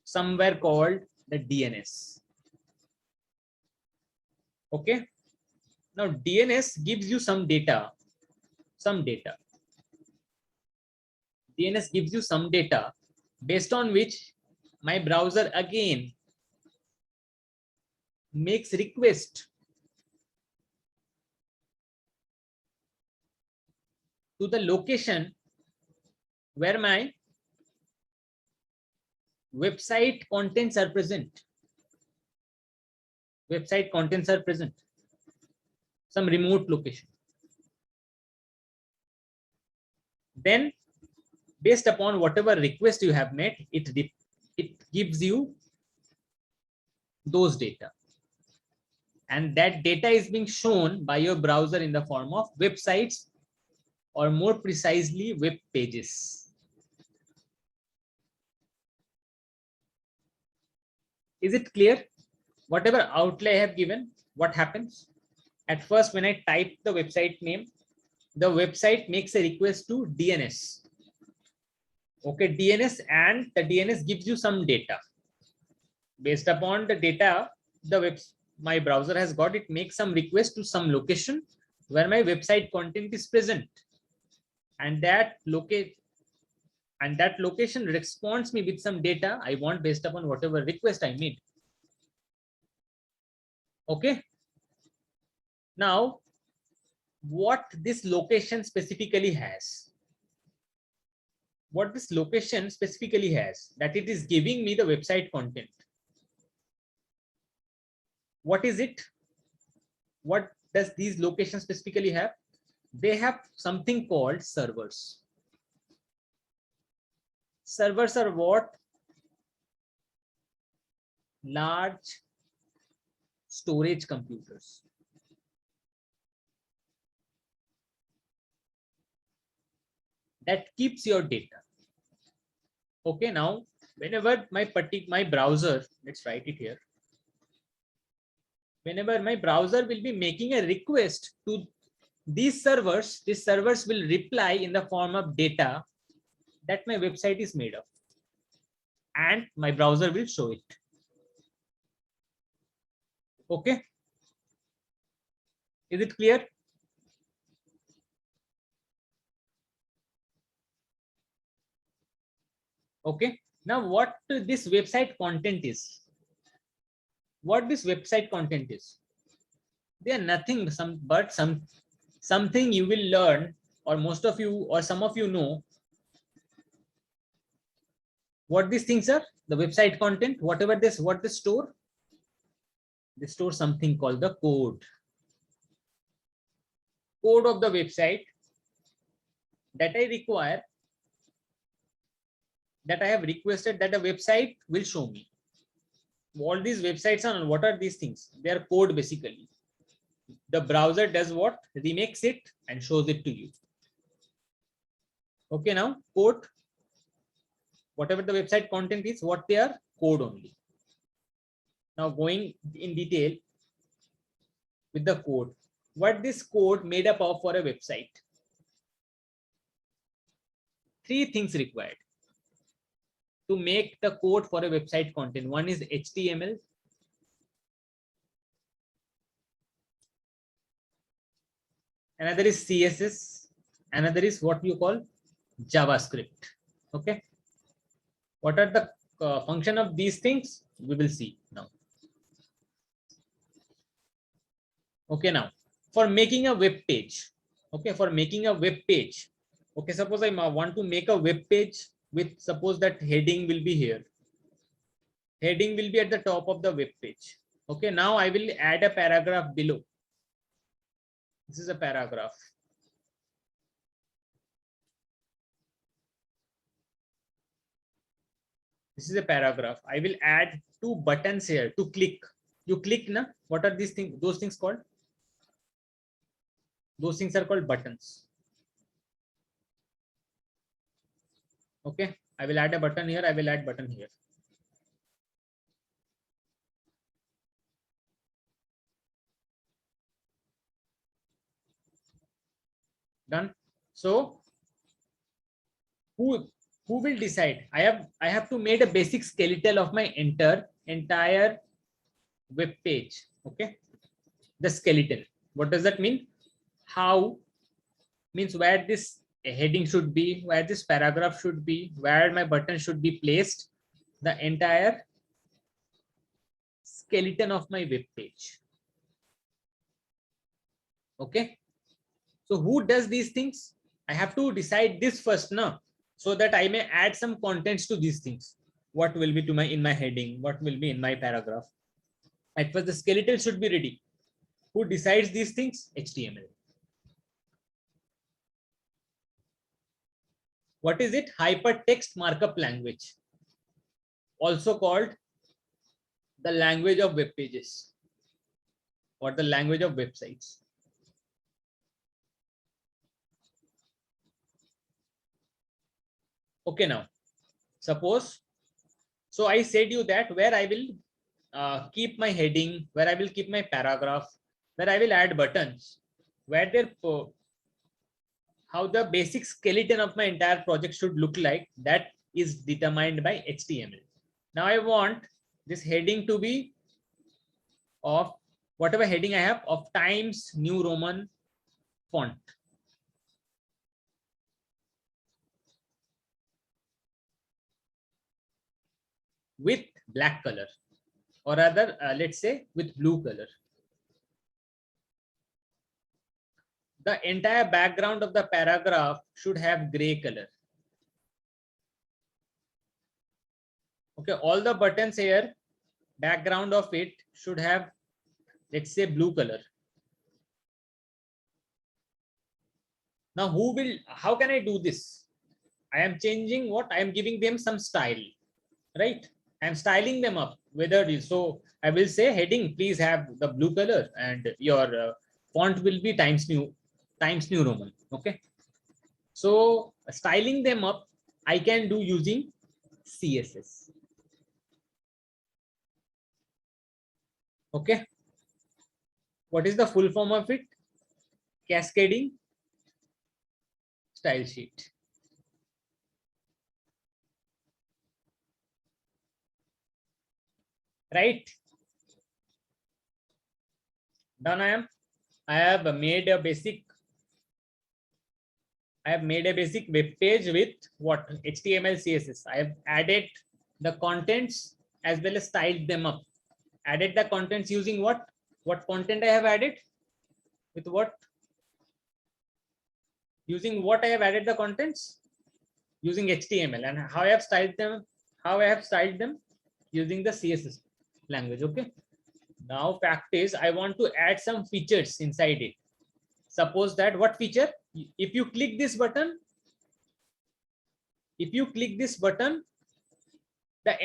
somewhere called the DNS. Okay. Now DNS gives you some data. DNS gives you some data based on which my browser again makes request to the location where my website contents are present. Website contents are present. Some remote location. Then, based upon whatever request you have made, it gives you those data. And that data is being shown by your browser in the form of websites, or more precisely, web pages. Is it clear? Whatever outlay I have given, what happens? At first, when I type the website name, the website makes a request to DNS. Okay, DNS, and the DNS gives you some data. Based upon the data my browser has got, it makes some request to some location where my website content is present. And that location responds me with some data I want based upon whatever request I made. Okay. Now, what this location specifically has? What this location specifically has, that it is giving me the website content. What is it? What does these locations specifically have? They have something called servers. Servers are what? Large storage computers. That keeps your data. Okay, now whenever my browser, let's write it here. Whenever my browser will be making a request to these servers will reply in the form of data that my website is made of, and my browser will show it. Okay. Is it clear? Okay. Now what this website content is? What this website content is? They are nothing but something you will learn, or most of you or some of you know what these things are. The website content, what they store. They store something called the code. Code of the website that I require, that I have requested that the website will show me. What these websites are and what are these things? They are code basically. The browser does what? Remakes it and shows it to you. Okay, now code. whatever the website content is, what they are, code only. Now going in detail with the code, what this code made up of for a website. 3 things required to make the code for a website content. One is HTML. Another is CSS. Another is what you call JavaScript. Okay. What are the function of these things? We will see now. Okay, now for making a web page. Okay, for making a web page. Okay, suppose I want to make a web page with, suppose that heading will be here. Heading will be at the top of the web page. Okay, now I will add a paragraph below. This is a paragraph. This is a paragraph. I will add 2 buttons here to click. You click, na? What are these things? Those things called? Those things are called buttons. Okay, I will add a button here. I will add button here. Done. So who will decide? I have to make a basic skeletal of my entire web page. Okay, the skeleton. What does that mean? How means where this heading should be, where this paragraph should be, where my button should be placed, the entire skeleton of my web page. Okay, so who does these things? I have to decide this first now, so that I may add some contents to these things. What will be to my in my heading, what will be in my paragraph. At first the skeleton should be ready. Who decides these things? HTML. What is it? Hypertext markup language, also called the language of web pages or the language of websites. Okay, now suppose, so I said you that where I will keep my heading, where I will keep my paragraph, where I will add buttons, where there how the basic skeleton of my entire project should look like, that is determined by HTML. Now I want this heading to be of whatever heading I have of Times New Roman font. With black color, or rather let's say with blue color. The entire background of the paragraph should have gray color. Okay, all the buttons here, background of it should have, let's say, blue color. Now how can I do this? I am changing what? I am giving them some style, right? I am styling them up. Whether it is, so I will say heading, please have the blue color, and your font will be Times New Roman. Okay, so styling them up I can do using CSS. Okay, what is the full form of it? Cascading style sheet. Right, done. I have made a basic web page with what? HTML, CSS. I have added the contents as well as styled them up. Added the contents using what? What content I have added? With what? Using what I have added the contents? Using HTML. And how I have styled them? Using the CSS language. Okay. Now fact is, I want to add some features inside it. Suppose that what feature? If you click this button, the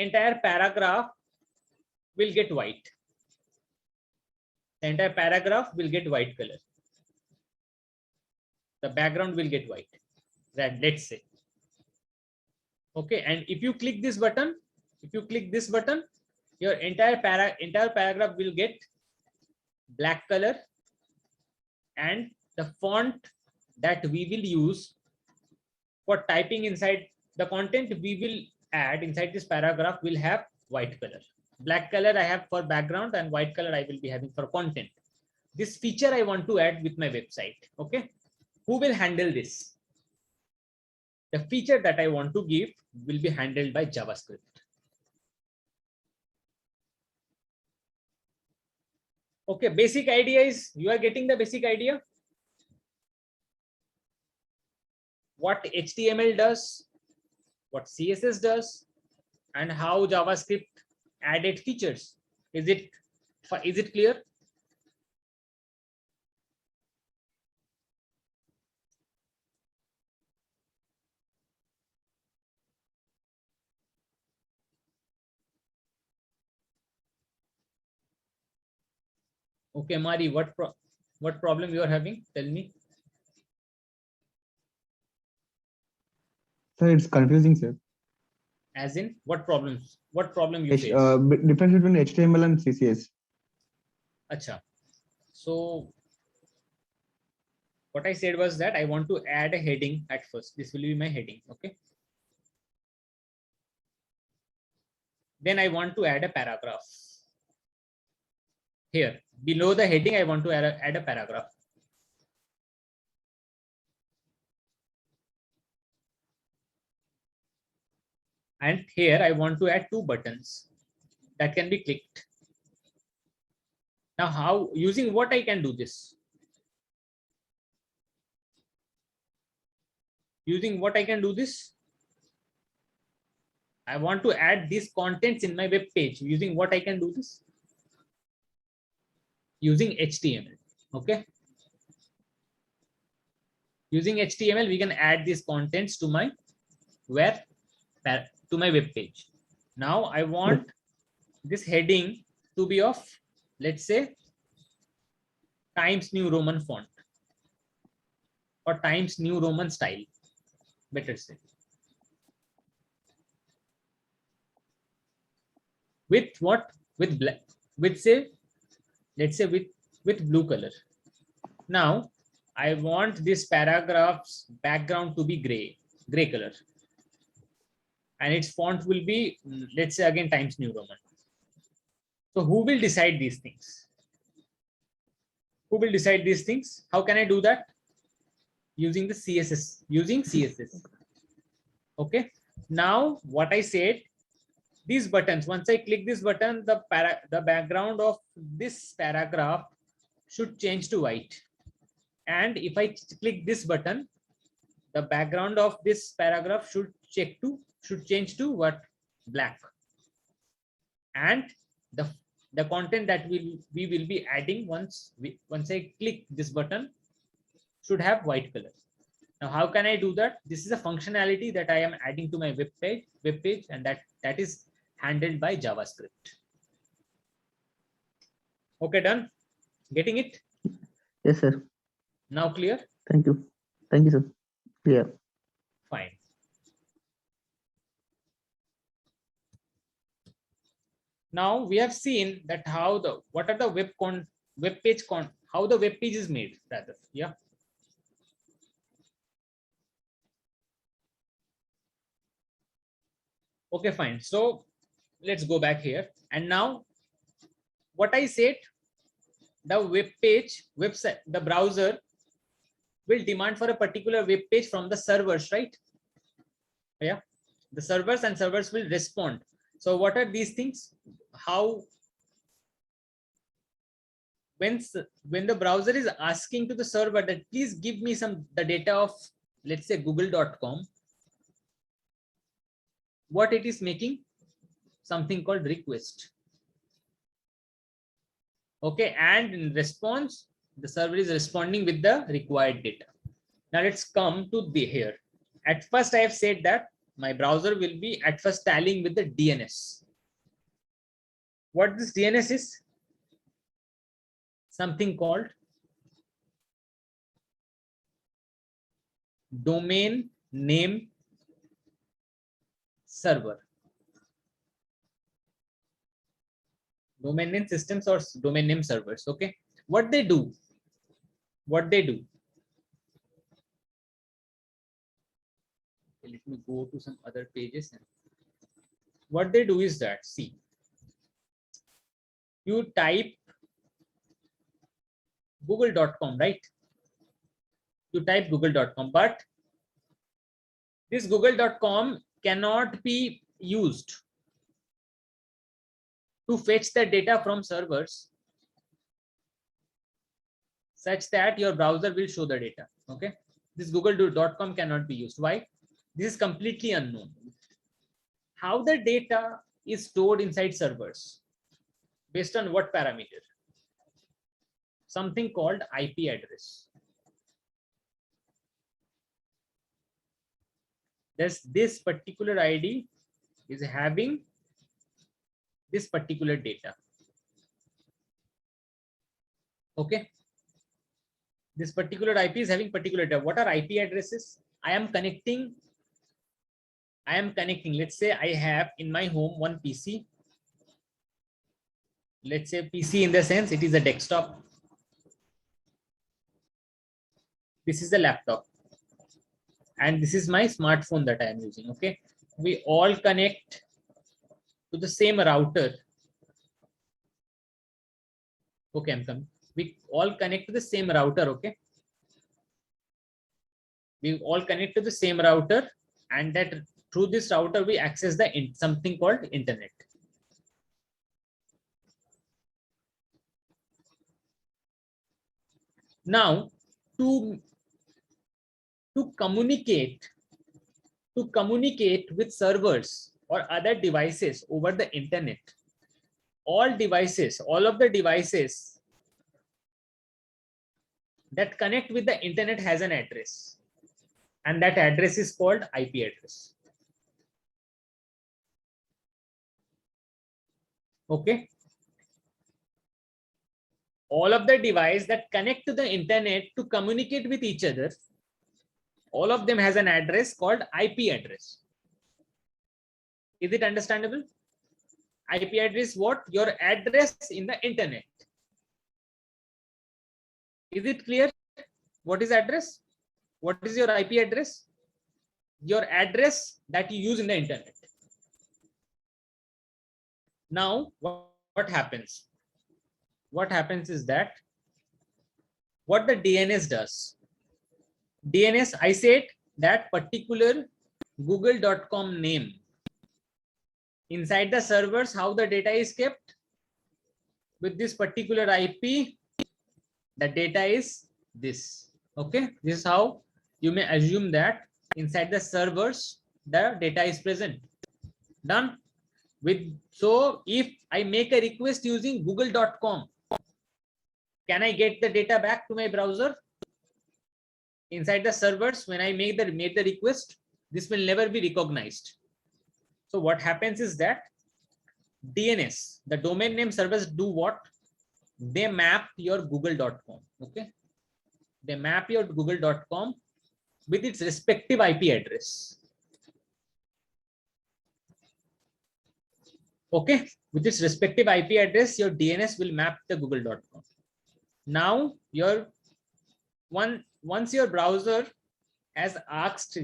entire paragraph will get white. The entire paragraph will get white color. The background will get white. That, let's say. Okay, and if you click this button, your entire paragraph will get black color, and the font that we will use for typing inside the content we will add inside this paragraph will have white color. Black color I have for background, and white color I will be having for content. This feature I want to add with my website. Okay, who will handle this? The feature that I want to give will be handled by JavaScript. Okay, basic idea is, you are getting the basic idea. What HTML does, what CSS does, and how JavaScript added features. Is it clear? Okay, Mari, what problem you are having? Tell me. Sir, it's confusing, sir. As in, what problems? What problem you face? Difference between HTML and CSS. Acha. So what I said was that I want to add a heading at first. This will be my heading. Okay. Then I want to add a paragraph. Here below the heading, I want to add a paragraph. And here I want to add two buttons that can be clicked. Now, how, using what I can do this? Using what I can do this? I want to add these contents in my web page. Using what I can do this? Using HTML. Okay. Using HTML, we can add these contents to my web page. Now I want this heading to be of, let's say, Times New Roman font or Times New Roman style, better say. With what? With black, with say, let's say with blue color. Now I want this paragraph's background to be gray color. And its font will be, let's say again, Times New Roman. So who will decide these things? Who will decide these things? How can I do that? Using the CSS, using CSS. Okay. Now what I said, these buttons, once I click this button, the background of this paragraph should change to white. And if I click this button, the background of this paragraph should change to what? Black. And the content that we will be adding once I click this button should have white color. Now how can I do that? This is a functionality that I am adding to my web page, and that is handled by JavaScript. Okay, done? Getting it? Yes, sir. Now clear? Thank you. Thank you, sir. Clear. Fine. Now we have seen that how the web page is made, rather. Yeah. Okay, fine. So let's go back here. And now what I said, the website, the browser will demand for a particular web page from the servers, right? Yeah. The servers will respond. So what are these things? How, when the browser is asking to the server that please give me the data of, let's say, google.com, what it is making? Something called request. Okay, and in response, the server is responding with the required data. Now let's come to here. At first, I have said that my browser will be at first tallying with the DNS. What this DNS is? Something called domain name server. Domain name systems or domain name servers. Okay, what they do? What they do? Okay, let me go to some other pages. What they do is that, see, you type google.com, right? You type google.com, but this google.com cannot be used to fetch the data from servers such that your browser will show the data. Okay, this google.com cannot be used. Why? This is completely unknown. How the data is stored inside servers, based on what parameter? Something called IP address. This particular ID is having this particular data. Okay, this particular IP is having particular data. What are IP addresses? I am connecting, let's say I have in my home one PC. Let's say PC in the sense it is a desktop. This is the laptop. And this is my smartphone that I am using. Okay, we all connect to the same router. Okay, I'm coming. We all connect to the same router. Okay, we all connect to the same router, and that through this router we access the something called internet. Now, to communicate with servers or other devices over the internet, all of the devices that connect with the internet has an address, and that address is called IP address. Okay, all of the devices that connect to the internet to communicate with each other, all of them has an address called IP address. Is it understandable? IP address, what? Your address in the internet. Is it clear? What is address? What is your IP address? Your address that you use in the internet. Now, what happens? What happens is that what the DNS does. DNS, I said that particular google.com name inside the servers, how the data is kept with this particular IP, the data is this. Okay, this is how you may assume that inside the servers the data is present. Done with. So if I make a request using google.com, can I get the data back to my browser? Inside the servers, when I made the request, this will never be recognized. So what happens is that DNS, the domain name servers, do what? They map your google.com. Okay, they map your google.com with its respective IP address. Okay, with its respective IP address, your DNS will map the google.com. Now once your browser has asked,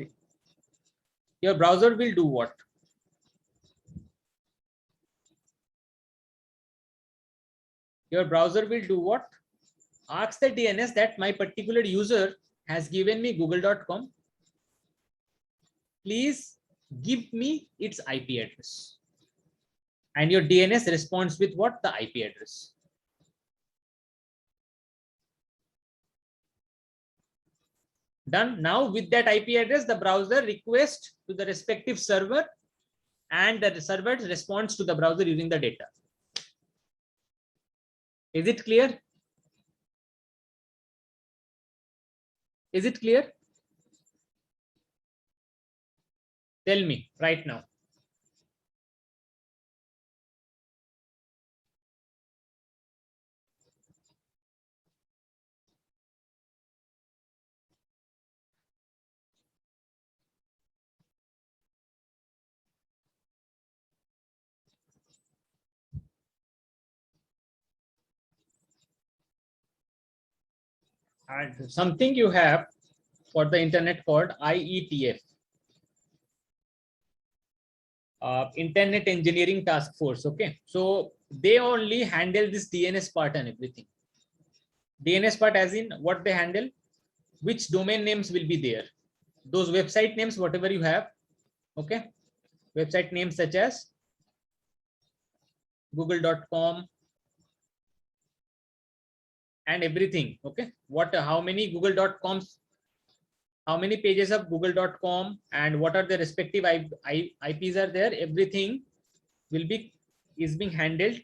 your browser will do what? Your browser will do what? Ask the DNS that my particular user has given me google.com. Please give me its IP address. And your DNS responds with what? The IP address. Done. Now with that IP address, the browser requests to the respective server, and the server responds to the browser using the data. Is it clear? Is it clear? Tell me right now. and something you have for the internet called IETF, Internet Engineering Task Force. Okay, so they only handle this DNS part and everything. DNS part as in what they handle, which domain names will be there, those website names, whatever you have. Okay, website names such as google.com and everything. Okay, how many google.coms, how many pages of google.com and what are the respective IPs are there, everything will be being handled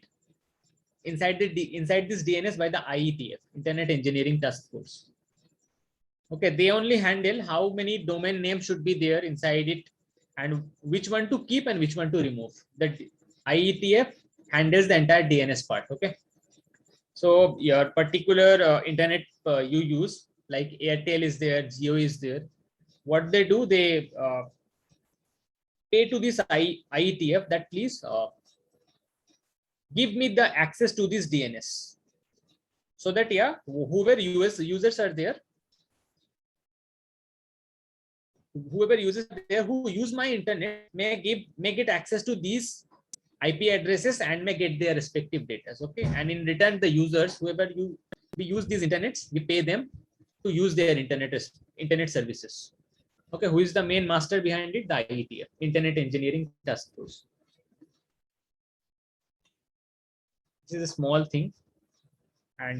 inside this DNS by the IETF, Internet Engineering Task Force. Okay, they only handle how many domain names should be there inside it and which one to keep and which one to remove. The IETF handles the entire DNS part. Okay, so your particular internet you use, like Airtel is there, Jio is there. What they do, they pay to this IETF that please give me the access to this DNS, so that whoever users are there, who use my internet may get access to these IP addresses and may get their respective data. Okay, and in return, the users, whoever we use these internets, we pay them to use their internet services. Okay, who is the main master behind it? The IETF, Internet Engineering Task Force. This is a small thing, and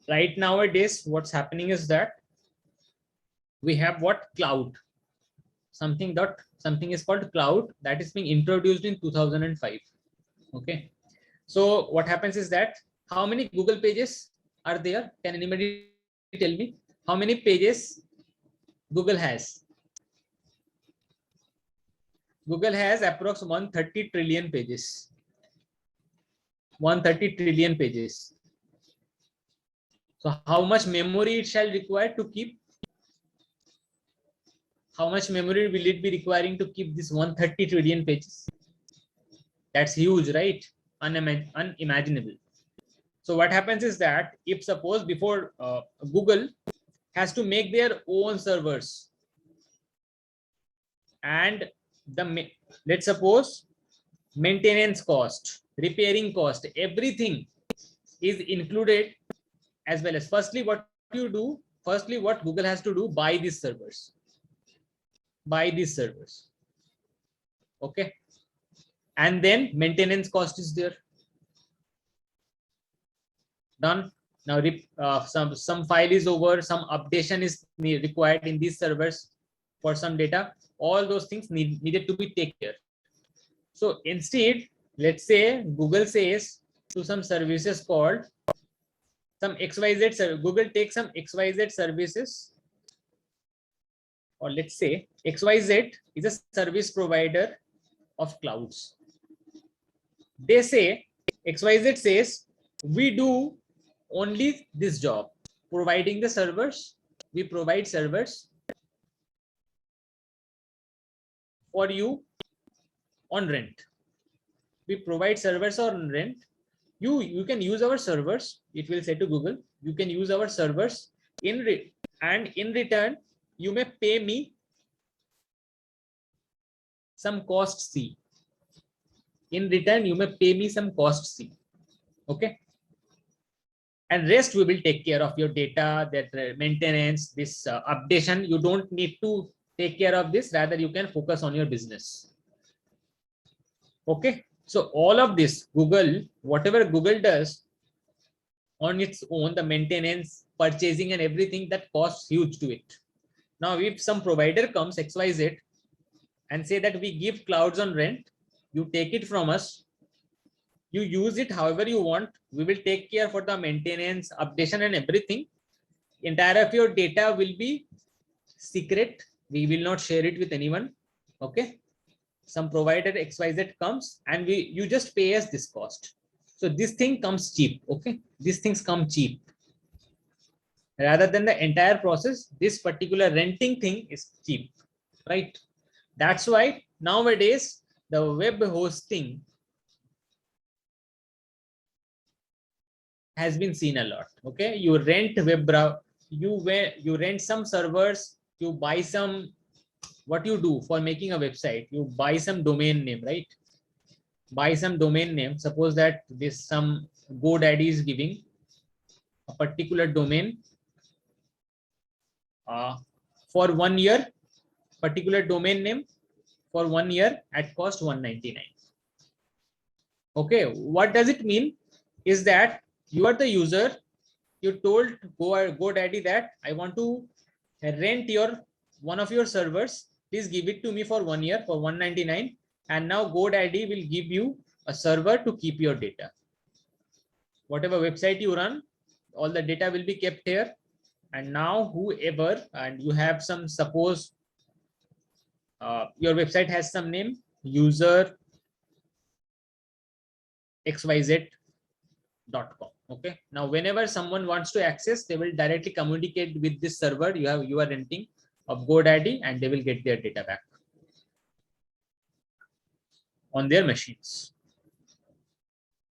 right nowadays, what's happening is that we have what cloud, something is called cloud, that is being introduced in 2005. Okay, so what happens is that how many Google pages are there? Can anybody tell me how many pages Google has? Google has approx 130 trillion pages. 130 trillion pages. So how much memory it shall require to keep? How much memory will it be requiring to keep this 130 trillion pages? That's huge, right? Unimaginable. So what happens is that if suppose before Google has to make their own servers, and let's suppose maintenance cost, repairing cost, everything is included, as well as firstly what Google has to do, buy these servers. Okay, and then maintenance cost is there. Done. Now some file is over, some updation is required in these servers for some data. All those things needed to be taken care. So instead, let's say Google says to some services called some XYZ, Google takes some XYZ services, or let's say XYZ is a service provider of clouds. They say, XYZ says, we do only this job, providing the servers. We provide servers for you on rent. We provide servers on rent. You can use our servers. It will say to Google, you can use our servers and in return, you may pay me some cost C. In return, you may pay me some cost C. Okay. And rest we will take care of your data, that maintenance, this updation. You don't need to take care of this. Rather, you can focus on your business. Okay. So all of this, Google, whatever Google does on its own, the maintenance, purchasing and everything, that costs huge to it. Now, if some provider comes, XYZ, and say that we give clouds on rent, you take it from us, you use it however you want, we will take care for the maintenance, updation and everything. Entire of your data will be secret. We will not share it with anyone. Okay. Some provider XYZ comes and you just pay us this cost. So this thing comes cheap. Okay. These things come cheap. Rather than the entire process, this particular renting thing is cheap, right? That's why nowadays the web hosting has been seen a lot. Okay, you rent web browser, you rent some servers, you buy some, what you do for making a website, you buy some domain name, right? Buy some domain name. Suppose that this some GoDaddy is giving a particular domain for 1 year, particular domain name for 1 year at cost 199. Okay, what does it mean is that you are the user, you told GoDaddy that I want to rent one of your servers, please give it to me for 1 year for 199, and now GoDaddy will give you a server to keep your data. Whatever website you run, all the data will be kept here, and now whoever, and you have some, suppose your website has some name, user xyz.com. Okay, now whenever someone wants to access, they will directly communicate with this server you are renting of GoDaddy, and they will get their data back on their machines.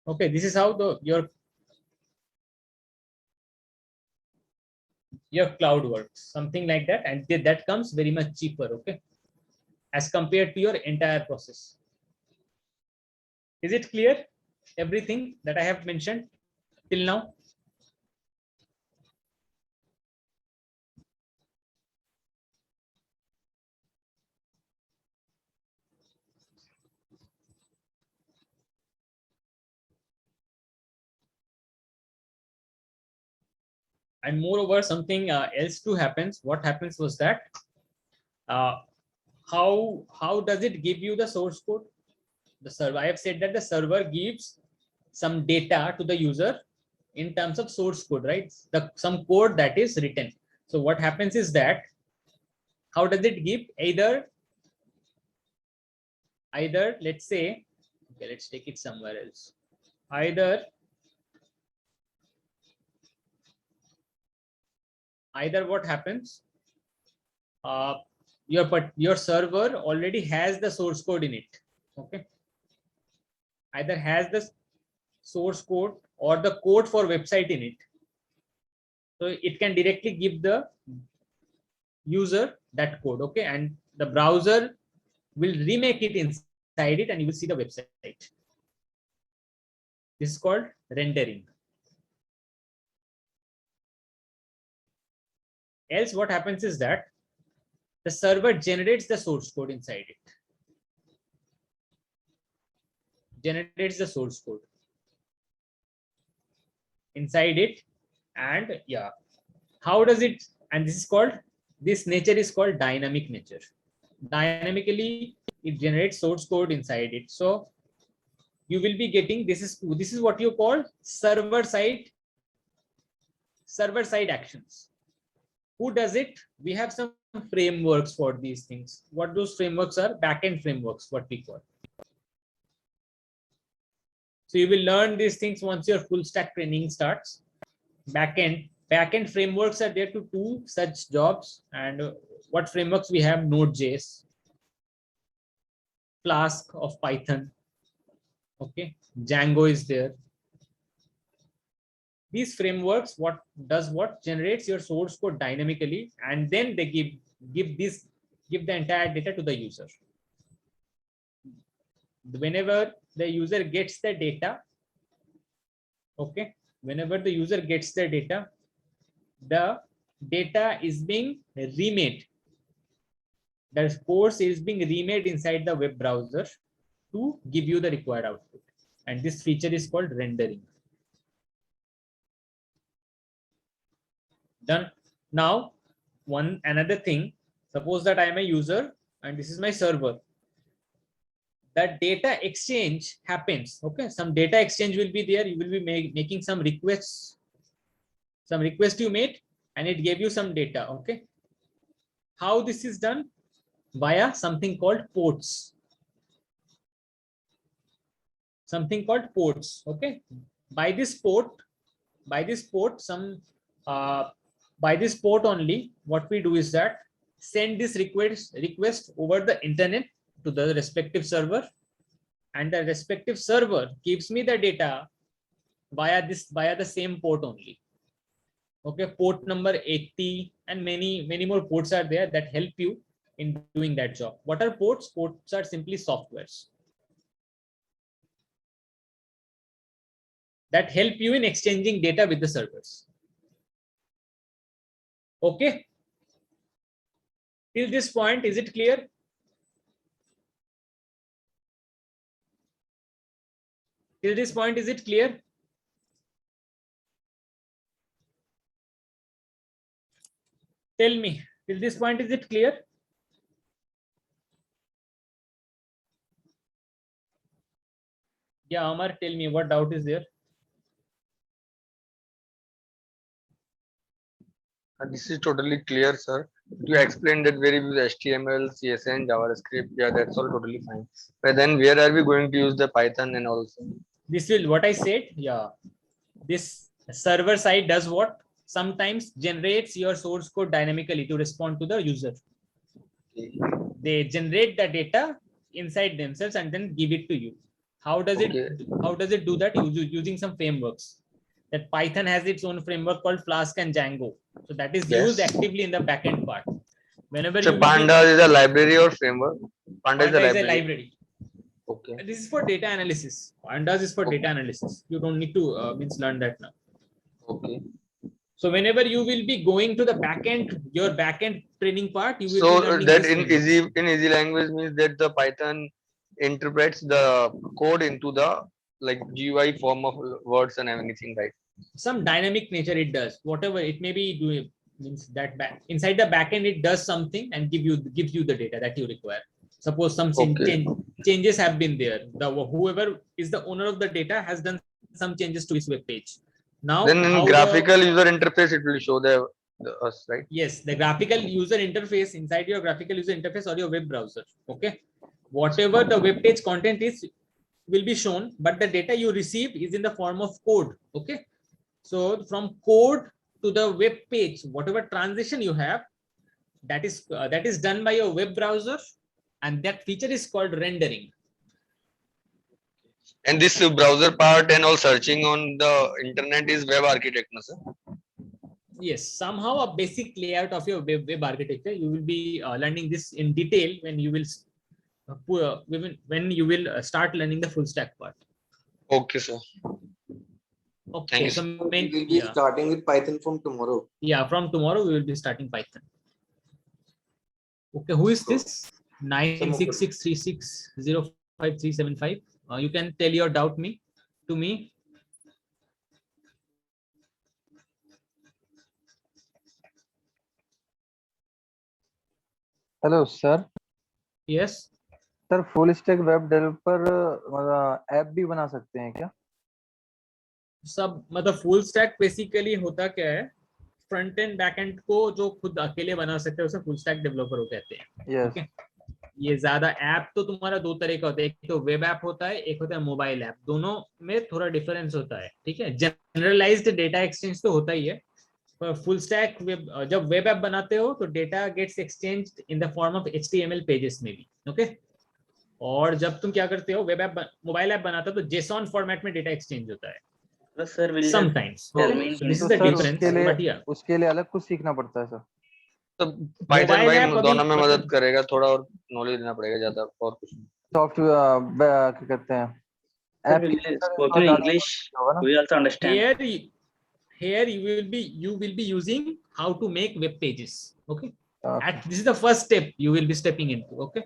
Okay, this is how your cloud works, something like that, and that comes very much cheaper, okay, as compared to your entire process. Is it clear, everything that I have mentioned till now? And moreover, something else too happens. What happens was that how does it give you the source code? The server, I have said that the server gives some data to the user in terms of source code, right? Some code that is written. So what happens is that, how does it give? Either let's say, okay, let's take it somewhere else. Either what happens, your server already has the source code in it. Okay, either has the source code or the code for website in it, so it can directly give the user that code. Okay, and the browser will remake it inside it, and you will see the website. This is called rendering. Else what happens is that the server generates the source code inside it. Generates the source code inside it, and yeah, how does it? And this nature is called dynamic nature. Dynamically, it generates source code inside it. So you will be getting, this is what you call server side actions. Who does it? We have some frameworks for these things. What those frameworks are? Backend frameworks, what we call. So you will learn these things once your full stack training starts. Backend frameworks are there to do such jobs. And what frameworks we have? Node.js, Flask of Python. Okay, Django is there. These frameworks, what generates your source code dynamically, and then they give the entire data to the user. Whenever the user gets the data, okay, whenever the user gets the data is being remade. The course is being remade inside the web browser to give you the required output. And this feature is called rendering. Done. Now, another thing, suppose that I am a user and this is my server. That data exchange happens. Okay, some data exchange will be there. You will be making some requests. Some request you made, and it gave you some data. Okay, how this is done? Via something called ports. Something called ports. Okay, by this port only, what we do is that send this request over the internet to the respective server, and the respective server gives me the data via the same port only. Okay, port number 80 and many more ports are there that help you in doing that job. What are ports? Ports are simply softwares that help you in exchanging data with the servers. Okay, till this point, is it clear? Till this point, is it clear? Tell me, till this point, is it clear? Yeah, Amar, tell me, what doubt is there? This is totally clear, sir. You explained that very with HTML, CSS, JavaScript. Yeah, that's all totally fine. But then where are we going to use the Python and also? This will, what I said, yeah. This server side does what? Sometimes generates your source code dynamically to respond to the user. They generate the data inside themselves and then give it to you. How does it do that? Using some frameworks. That Python has its own framework called Flask and Django. So that is used actively in the backend part. Whenever so Pandas is a library or framework? Pandas is a library. Okay. This is for data analysis. Pandas is for data analysis. You don't need to learn that now. Okay. So whenever you will be going to the backend, your backend training part, you will so be learning that this in easy language means that the Python interprets the code into the like GUI form of words and anything, right? Some dynamic nature it does. Whatever it may be doing, means that inside the backend it does something and gives you the data that you require. Suppose some changes have been there. Whoever is the owner of the data has done some changes to his web page. Now then in graphical user interface it will show the us, right? Yes, the graphical user interface inside your graphical user interface or your web browser. Okay, whatever the web page content is will be shown, but the data you receive is in the form of code. Okay, so from code to the web page, whatever transition you have, that is done by your web browser, and that feature is called rendering. And this browser part and all searching on the internet is web architecture, sir? Yes, somehow a basic layout of your web architecture. You will be learning this in detail when you will start learning the full stack part. Okay, sir. Okay, so we will be starting with Python from tomorrow. Yeah, from tomorrow we will be starting Python. Okay, who is this? 966360535. You can tell your doubt to me. Hello sir. Yes sir, full stack web developer app भी बना सकते हैं क्या? सब मतलब full stack basically होता क्या है, फ्रंट एंड बैक एंड को जो खुद अकेले बना सकते हैं उसे फुल स्टैक डेवलपर हो कहते हैं. Yes. Okay? ये ज्यादा ऐप तो तुम्हारा दो तरह का होता है, एक तो वेब ऐप होता है, एक होता है मोबाइल ऐप. दोनों में थोड़ा डिफरेंस होता है. ठीक है, जनरलाइज्ड डेटा एक्सचेंज तो होता ही है, पर फुल स्टैक वेब जब वेब ऐप बनाते हो तो data gets exchanged in the form of HTML pages में भी. ओके, और जब तुम क्या करते हो, वेब ऐप मोबाइल ऐप बनाते हो तो JSON फॉर्मेट में डेटा एक्सचेंज होता है. Sometimes. This is the difference. But yeah. उसके लिए अलग कुछ सीखना पड़ता है सर. तो पाइथन भाई दोनों में मदद करेगा, थोड़ा और नॉलेज देना पड़ेगा ज्यादा, और कुछ नहीं. सॉफ्टवेयर क्या कहते हैं, spoken English we also understand. Here you will be using how to make web pages. Okay, this is the first step you will be stepping into. Okay.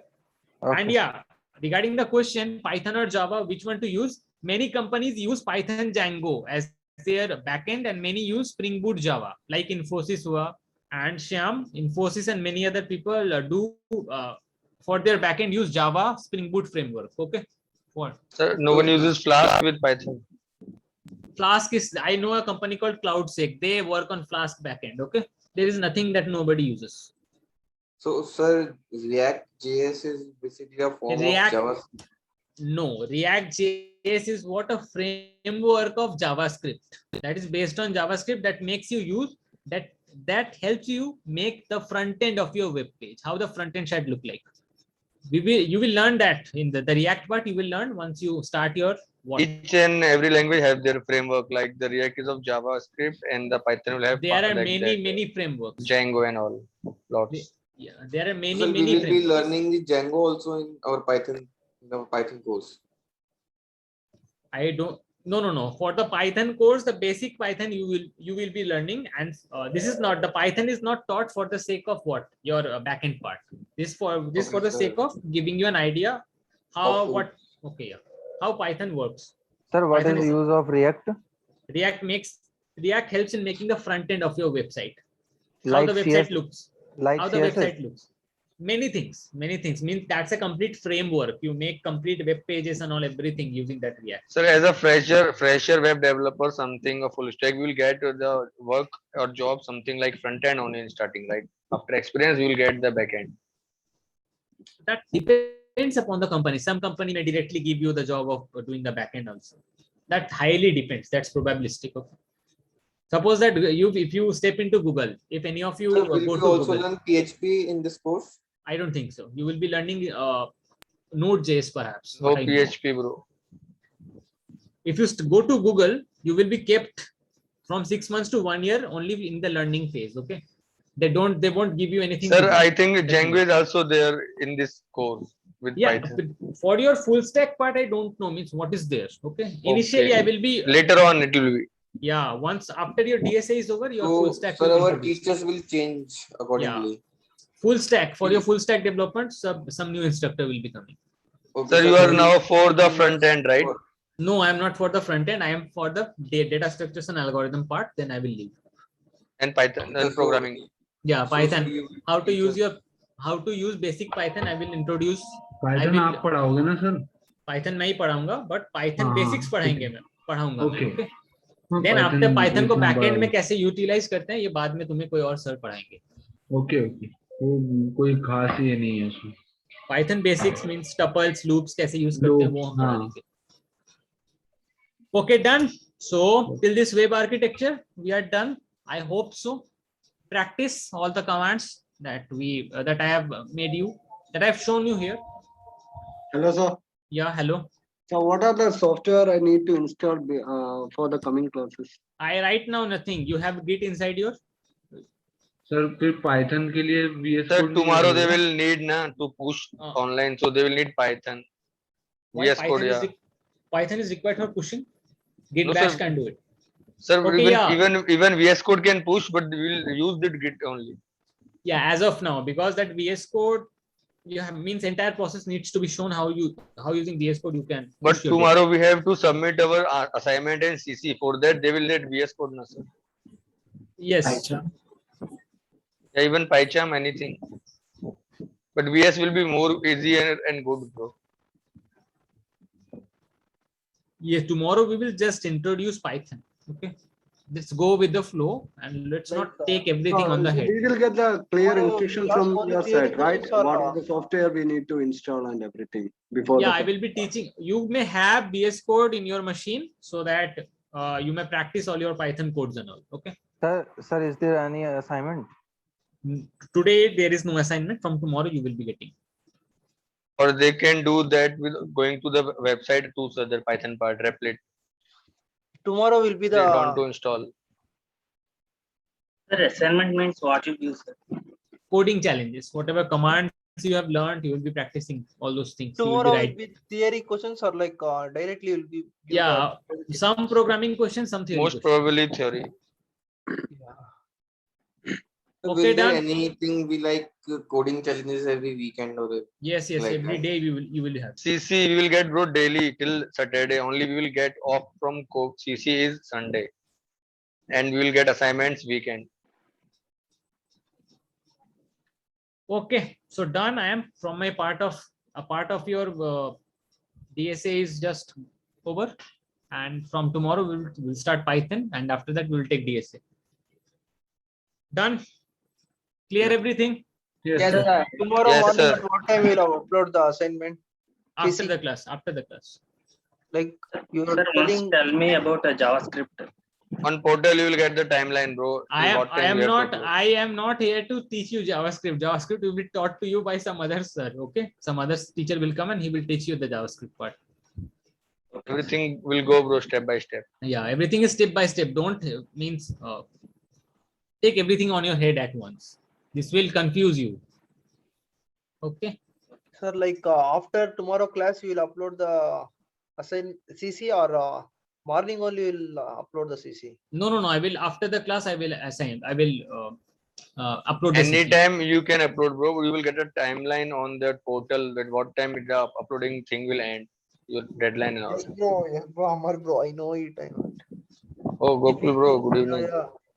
And yeah, regarding the question Python or Java, which one to use, many companies use Python Django as their backend and many use Spring Boot Java, like Infosys and Shyam. Infosys and many other people do for their backend use Java Spring Boot framework. Okay. What? Sir, no one uses Flask with Python. Flask is, I know a company called CloudSec. They work on Flask backend. Okay, there is nothing that nobody uses. So, sir, React.js is basically a form of Java. No, React.js is what a framework of JavaScript that is based on JavaScript that makes you use that helps you make the front end of your web page, how the front end should look like. You will learn that in the React part. You will learn once you start your What? Each and every language have their framework. Like the React is of JavaScript, and the Python will have There are like many frameworks. Django and all. Lots. Yeah, there are many So we will be frameworks. learning the Django also in our Python course. I don't. No. For the Python course, the basic Python you will be learning, and this is not the Python is not taught for the sake of what your backend part. This for the sir. sake of giving you an idea how how Python works. Sir, what Python is the use of React? React helps in making the front end of your website. How Like the website CS looks. like How the CSS? website looks. Many things means that's a complete framework. You make complete web pages and all everything using that React. So as a fresher web developer, something a full stack, we will get the work or job something like front end only in starting. Like after experience, we will get the back end. That depends upon the company. Some company may directly give you the job of doing the back end also. That highly depends. That's probabilistic. Okay. Suppose that if you step into Google, if any of you So go will to we also Google, learn PHP in this course? I don't think so. You will be learning Node.js perhaps. No what I know. PHP, bro. If you go to Google, you will be kept from 6 months to 1 year only in the learning phase. Okay. They won't give you anything. Sir, to do. I think Django is also there in this course with Python. For your full stack part, I don't know means what is there. Okay. Initially, Okay. I will be Later on it will be. Yeah, once after your DSA is over, your So, full stack sir, will be our introduced. teachers will change accordingly. Full stack for your full stack development, some new instructor will be coming. Okay, Sir, you are now for the front end, right? No, I am not for the front end. I am for the data structures and algorithm part. Then I will leave. And Python and programming. Yeah, Python. How to use basic Python? I will introduce. Python आप पढ़ाओगे ना sir? Python मैं ही पढ़ाऊंगा, but Python हाँ, basics पढ़ाएंगे मैं पढ़ाऊंगा. Okay. Okay. हाँ, Then after Python को इतना बैकएंड बड़ा- में कैसे यूटिलाइज करते हैं ये बाद में तुम्हें कोई और सर पढ़ाएंगे. ओके वो कोई खास ये नहीं है उसमें. Python basics means tuples, loops कैसे यूज करते हैं वो हम पढ़ा लेंगे. Okay, done. So till this web architecture we are done. I hope so. Practice all the commands that that I have made you, that I have shown you here. Hello, sir. Yeah, hello. So what are the software I need to install for the coming classes? I right now nothing. You have Git inside your. Sir फिर Python के लिए VS Sir, Code नहीं tomorrow they लगेगा? will need to push online, so they will need Python. Why VS Python Code, is yeah. Python is required for pushing. Git No, bash sir. can do it. Sir, Okay, even VS Code can push, but we will use the Git only. Yeah, as of now, because that VS Code means entire process needs to be shown how using VS Code you can. But push your tomorrow we have to submit our assignment in CC. For that, they will need VS Code, no, sir. Yes. Yeah, even PyCharm, anything. But VS will be more easy and good, bro. Yes, tomorrow we will just introduce Python. Okay. Let's go with the flow and let's not take everything on the head. We will get the clear instruction from only your theory side, right? questions or What is the software we need to install and everything before Yeah, the I will be teaching. You may have VS Code in your machine so that you may practice all your Python codes and all. Okay. Sir, is there any assignment? Today there is no assignment. From tomorrow you will be getting. Or they can do that with going to the website to search the Python part, Replit. Tomorrow will be They want to the install. Sir, assignment means what you use, sir? Coding challenges. Whatever commands you have learned, you will be practicing all those things. You will be tomorrow will right. be theory questions or like directly will be. Yeah, some programming questions, some theory Most questions. probably theory. So Okay, will there done. anything be like coding challenges every weekend or Yes, like every that? day you will have. CC we will get, bro, daily till Saturday. Only we will get off from CC is Sunday. And we will get assignments weekend. Okay, so done. I am from my part of a part of your DSA is just over, and from tomorrow we'll start Python, and after that we'll take DSA. Done. Clear everything Yes, sir. Tomorrow Yes, morning sir. at what time will upload the assignment? after PC. the class. After the class. Like you are Sir, telling. must tell me about JavaScript. On portal you will get the timeline, bro. I till am what time we have to do. I am not here to teach you JavaScript. JavaScript will be taught to you by some other sir. Okay, some other teacher will come and he will teach you the JavaScript part. Everything will go, bro, step by step. Yeah, everything is step by step. Don't means take everything on your head at once. This will confuse you. Okay. Sir, like after tomorrow class, you will upload the assign CC or morning only you will upload the CC. No, no, no. I will after the class. I will assign. I will upload the CC. Anytime you can upload, bro. You will get a timeline on the portal that what time the uploading thing will end. Your deadline and all. Yes, bro, Amar, bro, I know it. I know it. Oh, Gokul, bro. Good Yeah, evening.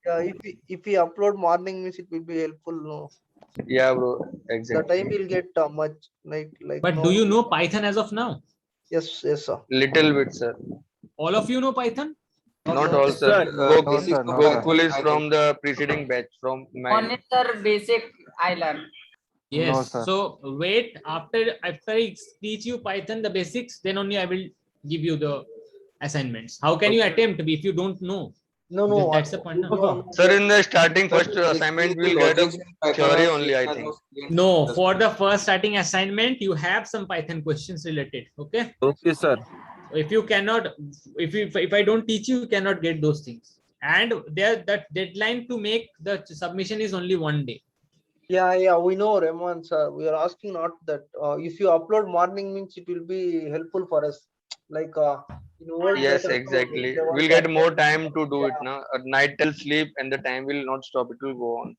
yeah. If we upload morning means it will be helpful. No, Yeah, bro. the Exactly. time will get much like. But no. do you know Python as of now? Yes, yes, sir. Little bit, sir. All of you know Python? Not all, sir. No, sir, no, sir. Gokul is from the preceding batch from mine. Monitor basic I learned. Yes. No, sir. So wait after I teach you Python the basics, then only I will give you the assignments. How can you attempt if you don't know? No, no. That's the point. No? Sir, in the starting first assignment, we'll get a theory only, I think. No, for the first starting assignment, you have some Python questions related. Okay. Okay, sir. If you cannot, if I don't teach you, you cannot get those things. And there, that deadline to make the submission is only 1 day. Yeah, we know, Raman, sir. We are asking not that. If you upload morning means it will be helpful for us. Like in old Yes, method, exactly. they want We'll to get upload. more time to do it now. At night till sleep, and the time will not stop. It will go on.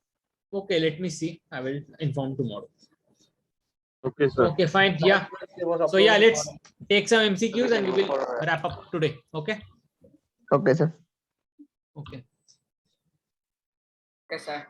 Okay, let me see. I will inform tomorrow. Okay, sir. Okay, fine. Yeah. So yeah, let's take some MCQs and we will wrap up today. Okay. Okay, sir. Okay. Okay, sir.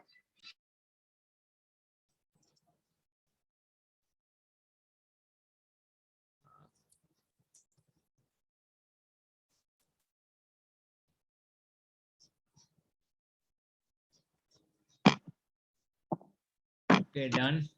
Okay, done.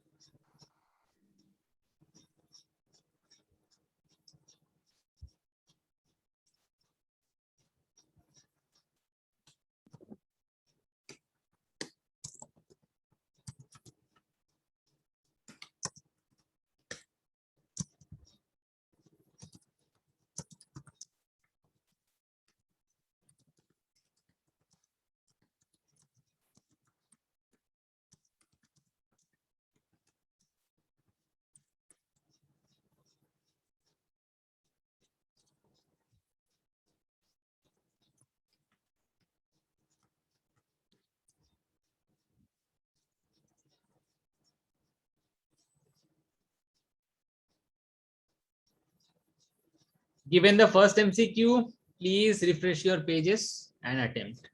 Given the first MCQ, please refresh your pages and attempt.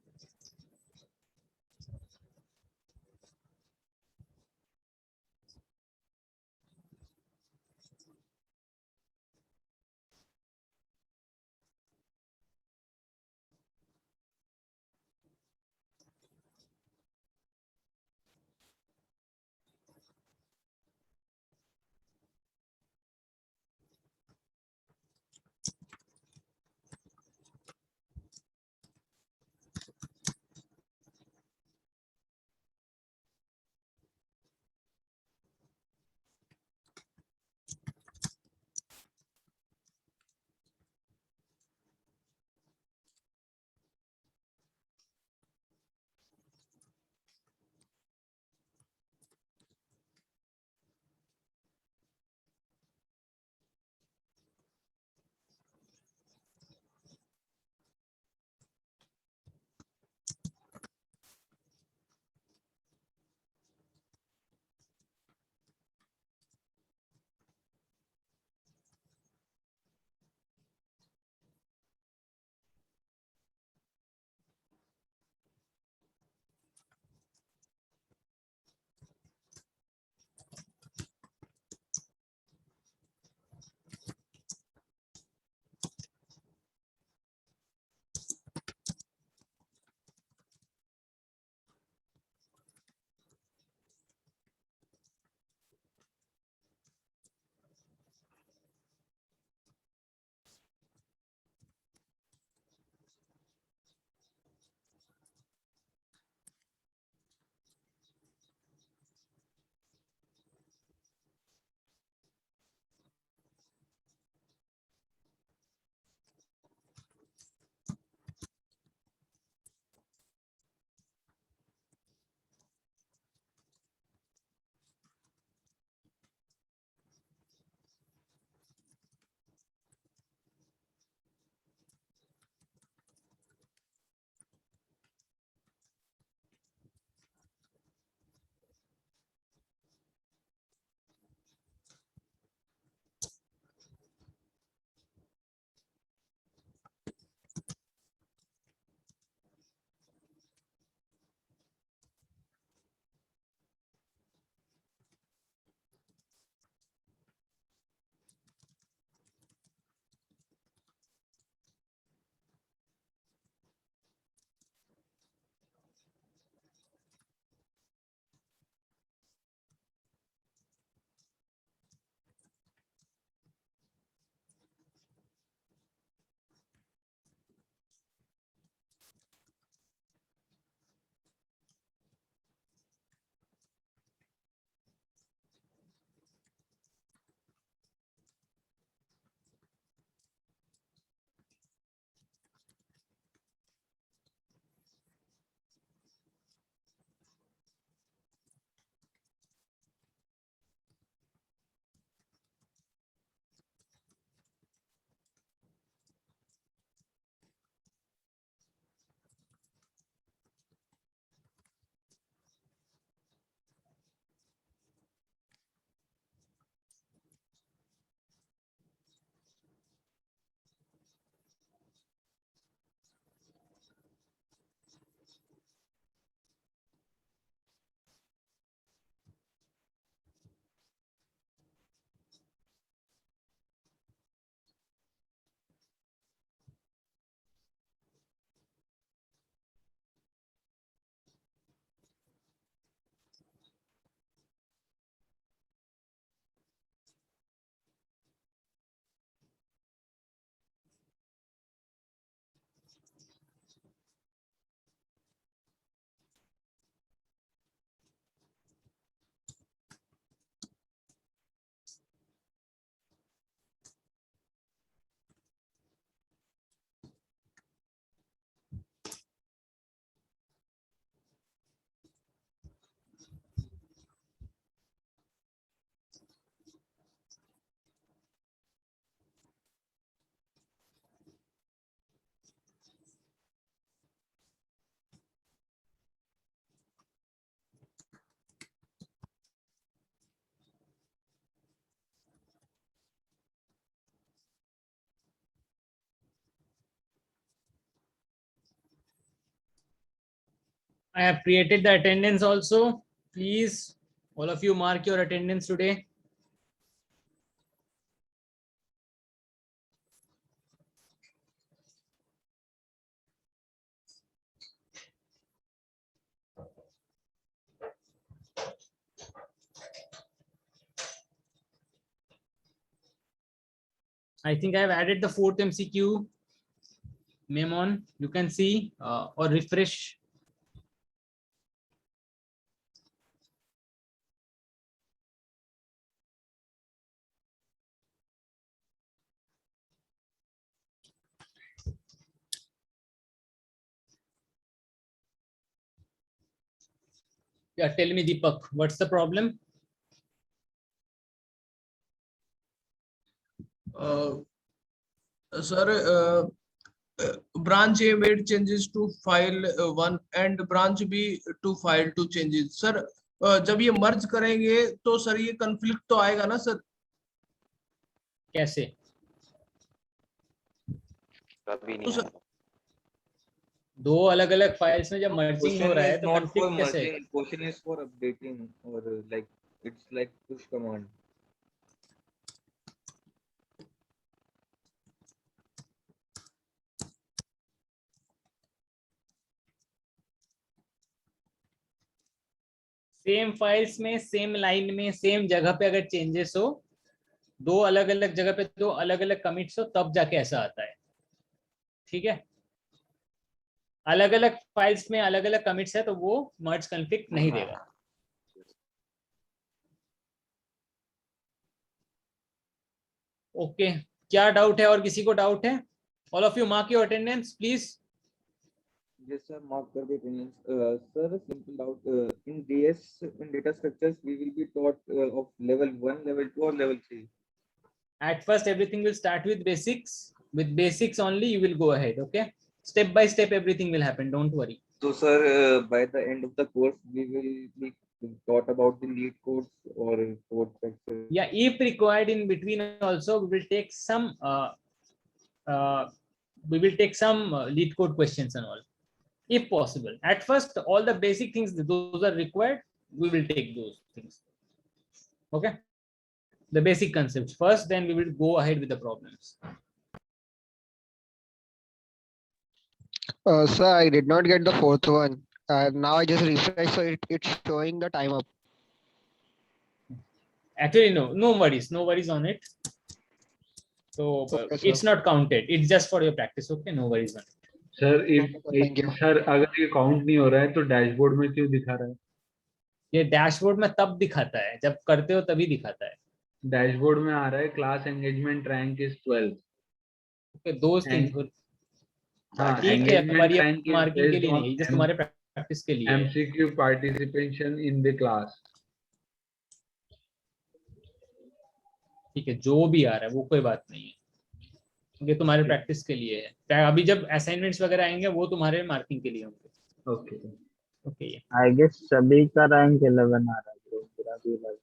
I have created the attendance also. Please, all of you mark your attendance today. I think I have added the fourth MCQ. Memon, you can see or refresh. Yeah, tell me, Deepak, what's the problem? Sir, branch A made changes to file 1 and branch B to file 2 changes. Sir, जब ये merge करेंगे तो sir ये conflict तो आएगा ना sir? कैसे? कभी तो नहीं सर दो अलग अलग फाइल्स में जब मर्जिंग हो रहा है तो not for कंफ्लिक्ट कैसे? merging. Question is for updating or like it's like push command. Same files में सेम लाइन में सेम जगह पे अगर चेंजेस हो, दो अलग अलग जगह पे दो अलग अलग कमिट्स हो, तब जाके ऐसा आता है. ठीक है, अलग अलग फाइल्स में अलग अलग कमिट्स है तो वो मर्ज कॉन्फ्लिक्ट नहीं देगा. ओके, क्या डाउट है और किसी को डाउट है? All of you mark your attendance please. Yes, sir. Mark the attendance. Sir, simple doubt. In DS, in data structures, we will be taught of level 1, level 2, or level 3. At first everything will start with basics. With basics only you will go ahead. Okay, step by step everything will happen, don't worry. So, sir, by the end of the course, we will be taught about the lead codes or code structure. Yeah, if required in between also we will take some lead code questions and all, if possible. At first all the basic things, those are required, we will take those things. Okay, the basic concepts first, then we will go ahead with the problems. Sir, I did not get the fourth one. Now I just refresh, so it's showing the time up. Actually no worries on it. So Okay, sir. it's not counted, it's just for your practice. Okay, no worries on it. Sir sir अगर ये count नहीं हो रहा है तो dashboard में क्यों दिखा रहा है? ये डैशबोर्ड में तब दिखाता है जब करते हो तभी दिखाता है. डैशबोर्ड में आ रहा है class engagement rank is 12. Okay, दोस्त थिंग्स. हाँ, ठीक है, पर ये rank is मार्किंग के based लिए on नहीं, जस्ट तुम्हारे प्रैक्टिस के लिए है. MCQ participation in the class. ठीक है, जो भी आ रहा है वो कोई बात नहीं है, ये तुम्हारे प्रैक्टिस के लिए है. अभी जब असाइनमेंट्स वगैरह आएंगे वो तुम्हारे मार्किंग के लिए होंगे. Okay okay. आई गेस सभी का रैंक 11 आ रहा है, तो मेरा भी 11.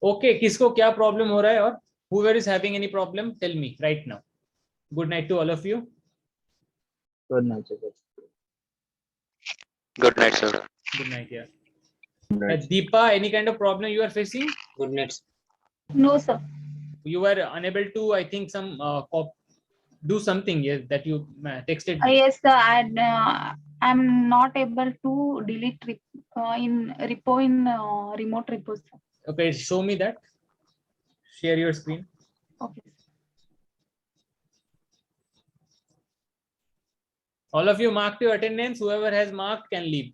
ओके, किसको क्या प्रॉब्लम हो रहा है और whoever is having any problem tell me right now. Good night to all of you. Good night sir. Good night, sir. Good night. Yeah. Deepa, any kind of problem you are facing? Good night. No, sir. You were unable to, I think, do something, yes, that you texted. Yes, sir. I'm not able to delete in repo in remote repo, sir. Okay, show me that. Share your screen. Okay. All of you marked your attendance. Whoever has marked can leave.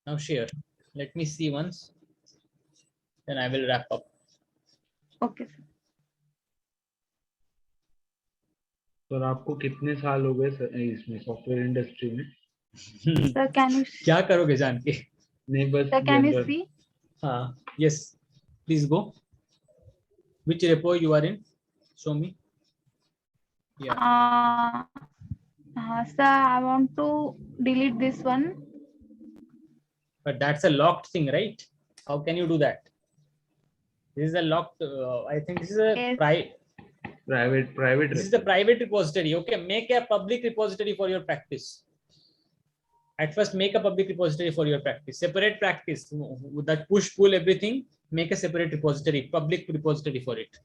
Now share. Let me see once. Then I will wrap up. Okay, sir. Sir आपको कितने साल हो गए sir इसमें software industry में? Sir, can you क्या करोगे जान के? नहीं बस. sir, can you see? हाँ, yes. Please go. Which repo you are in? Show me. Yeah. Sir, I want to delete this one. But that's a locked thing, right? How can you do that? This is a locked. I think this is a Yes. private This is the private repository. Okay, make a public repository for your practice. At first, make a public repository for your practice. Separate practice with that push pull everything. Make a separate repository, public repository for it.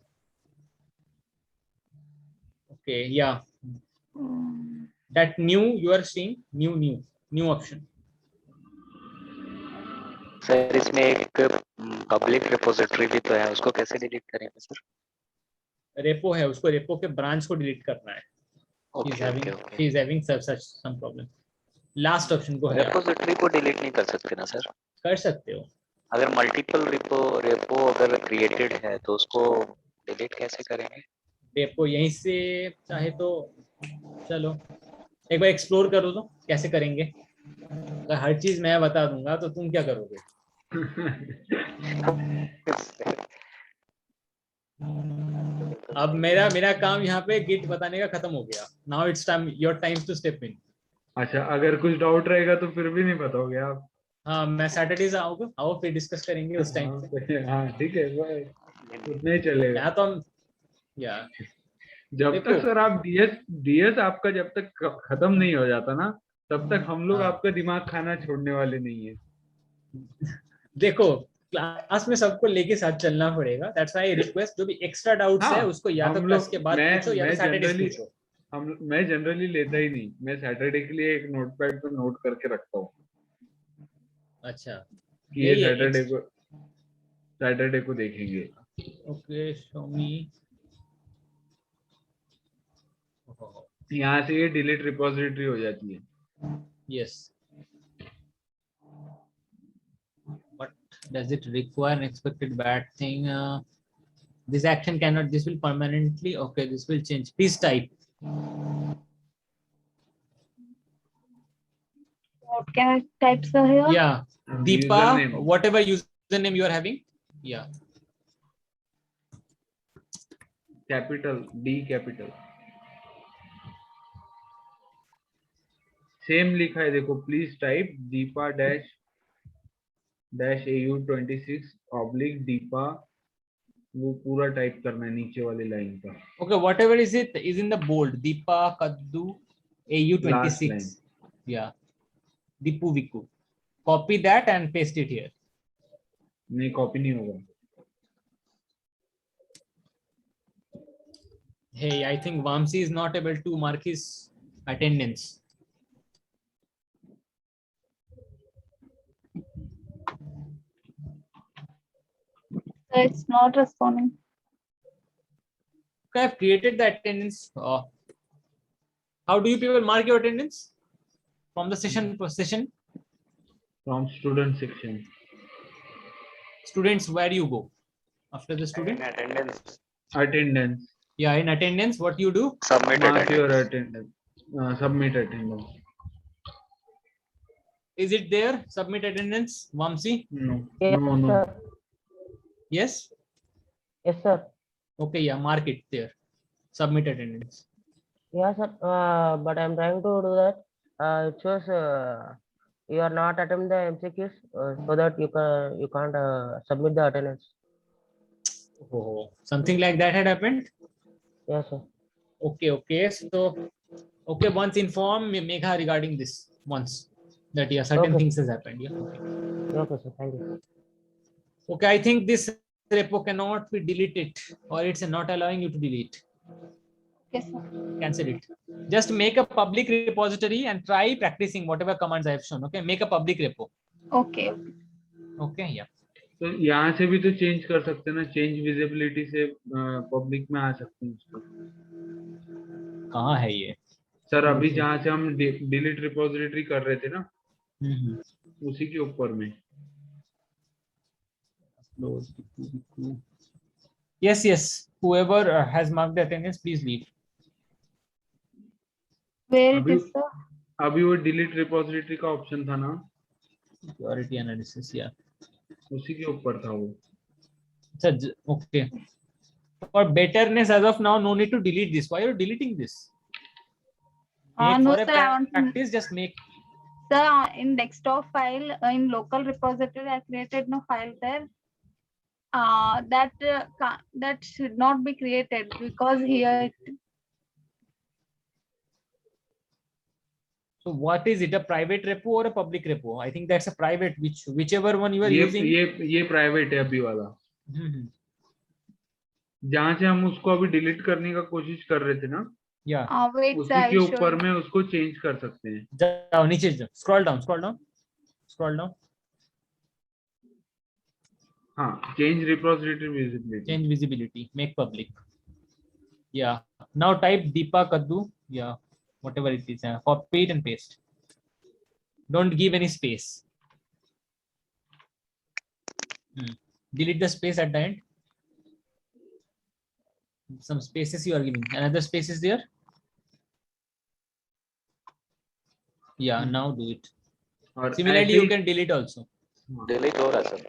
Okay, yeah. That new you are seeing new option. Sir इसमें एक public repository भी तो है, उसको कैसे delete करेंगे sir? Repo है, उसको रेपो के ब्रांच को डिलीट करना है. He is having such some problem. Last option को है. रिपोजिटरी को डिलीट नहीं कर सकते ना सर? कर सकते हो. अगर मल्टीपल रेपो अगर क्रिएटेड है तो उसको डिलीट कैसे करेंगे? रेपो यहीं से चाहे तो चलो एक बार एक्सप्लोर करो तो कैसे करेंगे. अगर हर चीज मैं बता दूंगा तो तुम क्या करोगे? अब मेरा काम यहाँ पे गिट बताने का खत्म हो गया. Now it's time your time to step in. अच्छा, अगर कुछ डाउट रहेगा तो फिर भी नहीं बताओगे आप? हाँ, मैं सैटरडे आओगे, आओ फिर डिस्कस करेंगे उस टाइम पे. हाँ ठीक है, उतना ही चलेगा. यहाँ तो हम जब तक सर आप डीएस आपका जब तक खत्म नहीं हो जाता ना, तब तक हम लोग आपका दिमाग खाना छोड़ने वाले नहीं है. देखो क्लास में सबको लेके साथ चलना पड़ेगा. दैट्स व्हाई आई रिक्वेस्ट जो भी एक्स्ट्रा डाउट्स है उसको या तो क्लास के बाद पूछो या सैटरडे पूछो. मैं जनरली लेता ही नहीं. मैं सैटरडे के लिए एक नोटपैड पे नोट करके रखता हूँ. अच्छा, ये सैटरडे को देखेंगे. ओके, शो मी. यहाँ से ये डिलीट रिपोजिटरी हो जाती है. Yes. But does it require an expected bad thing? This action cannot. This will permanently. Okay, this will change. Please type. What can I type, sir, here? Yeah, Deepa. Username. Whatever username you are having. Yeah. Capital D capital. Same लिखा है देखो. Please type Deepa dash AU26 oblique Deepa. वो पूरा type करना है नीचे वाली line का. Okay, whatever is it is in the bold. Deepa Kaddu AU26. Yeah. Deepu Viku. Copy that and paste it here. नहीं, कॉपी नहीं होगा. Hey, I think Vamsi is not able to mark his attendance. It's not responding. Okay, I've created the attendance. How do you people mark your attendance? From the session? From student section. Students, where you go? After the student? Attendance. Yeah, in attendance, what you do? Submit your attendance. Submit attendance. Is it there? Submit attendance, Vamsi? No. Yes, No. sir. Yes? Yes, sir. Okay, yeah, mark it there. Submit attendance. Yeah, sir. But I'm trying to do that. It shows you are not attending the MCQs, so that you can't submit the attendance. Oh, something like that had happened? Yes, sir. Okay. So, okay, once inform Megha regarding this once. That yeah, certain things has happened. Yeah. Okay, sir. Thank you. Okay, I think this repo cannot be deleted, or it's not allowing you to delete. Yes, sir. Cancel it. Just make a public repository and try practicing whatever commands I have shown. Okay, make a public repo. Okay. Okay, yeah. तो यहाँ से भी तो change कर सकते हैं ना. Change visibility से पब्लिक में आ सकते हैं उसको. कहाँ है ये? सर अभी जहाँ से हम डिलीट रिपोजिटरी कर रहे थे ना, उसी के ऊपर में. Yes. Whoever has marked the attendance, please leave. Where it is, sir? अभी वो डिलीट रिपोजिटरी का ऑप्शन था ना. Security analysis, yeah. उसी के ऊपर था वो. Okay. For betterness, as of now, no need to delete this. Why are you deleting this? No, For sir, a practice, just make. So in desktop file, in local repository, I created no file there. That should not be created because here So what is it? A private repo or a public repo? I think that's a private, whichever one you are ये using. ये private है अभी वाला, जहाँ से हम उसको अभी डिलीट करने का कोशिश कर रहे थे ना, Yeah. wait, sir, उसी I के will show ऊपर you. में उसको चेंज कर सकते हैं. जाओ नीचे जाओ. Scroll down, scroll down, scroll down. हाँ, change repository visibility. Change visibility. Make public. Yeah. Now type Deepa Kaddu. Yeah. Whatever it is. Copy it and paste. Don't give any space. Delete the space at the end. Some spaces you are giving. Another space is there. Yeah, now do it. Similarly, you can delete also. Delete हो रहा sir.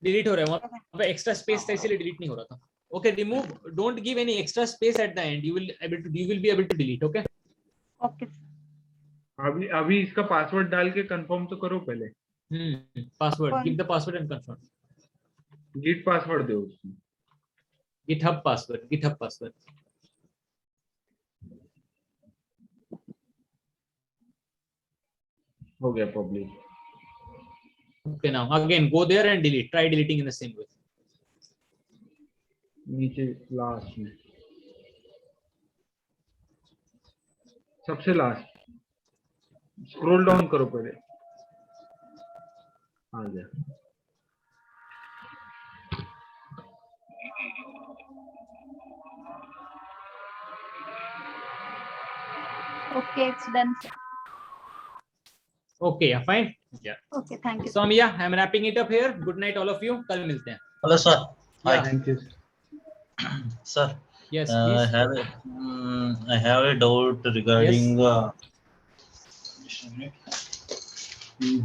Delete हो रहा है. वहाँ पे extra space था इसलिए delete नहीं हो रहा था. Okay, remove. Don't give any extra space at the end. You will be able to delete. Okay. Okay. अभी इसका पासवर्ड डाल के कंफर्म तो करो पहले. Password. Give the password and confirm. Git password दो उसमें. GitHub password. GitHub password. हो गया public. Okay, now again go there and delete. Try deleting in the same way. नीचे लास्ट में, सबसे लास्ट. स्क्रॉल डाउन करो पहले. आ गया. Okay, it's done, sir. Okay, yeah, fine. Yeah. Okay, thank you. So yeah, I'm wrapping it up here. Good night, all of you. कल मिलते हैं. Hello, sir. Hi. Yeah. Thank you. Sir. Yes, I please. have a doubt regarding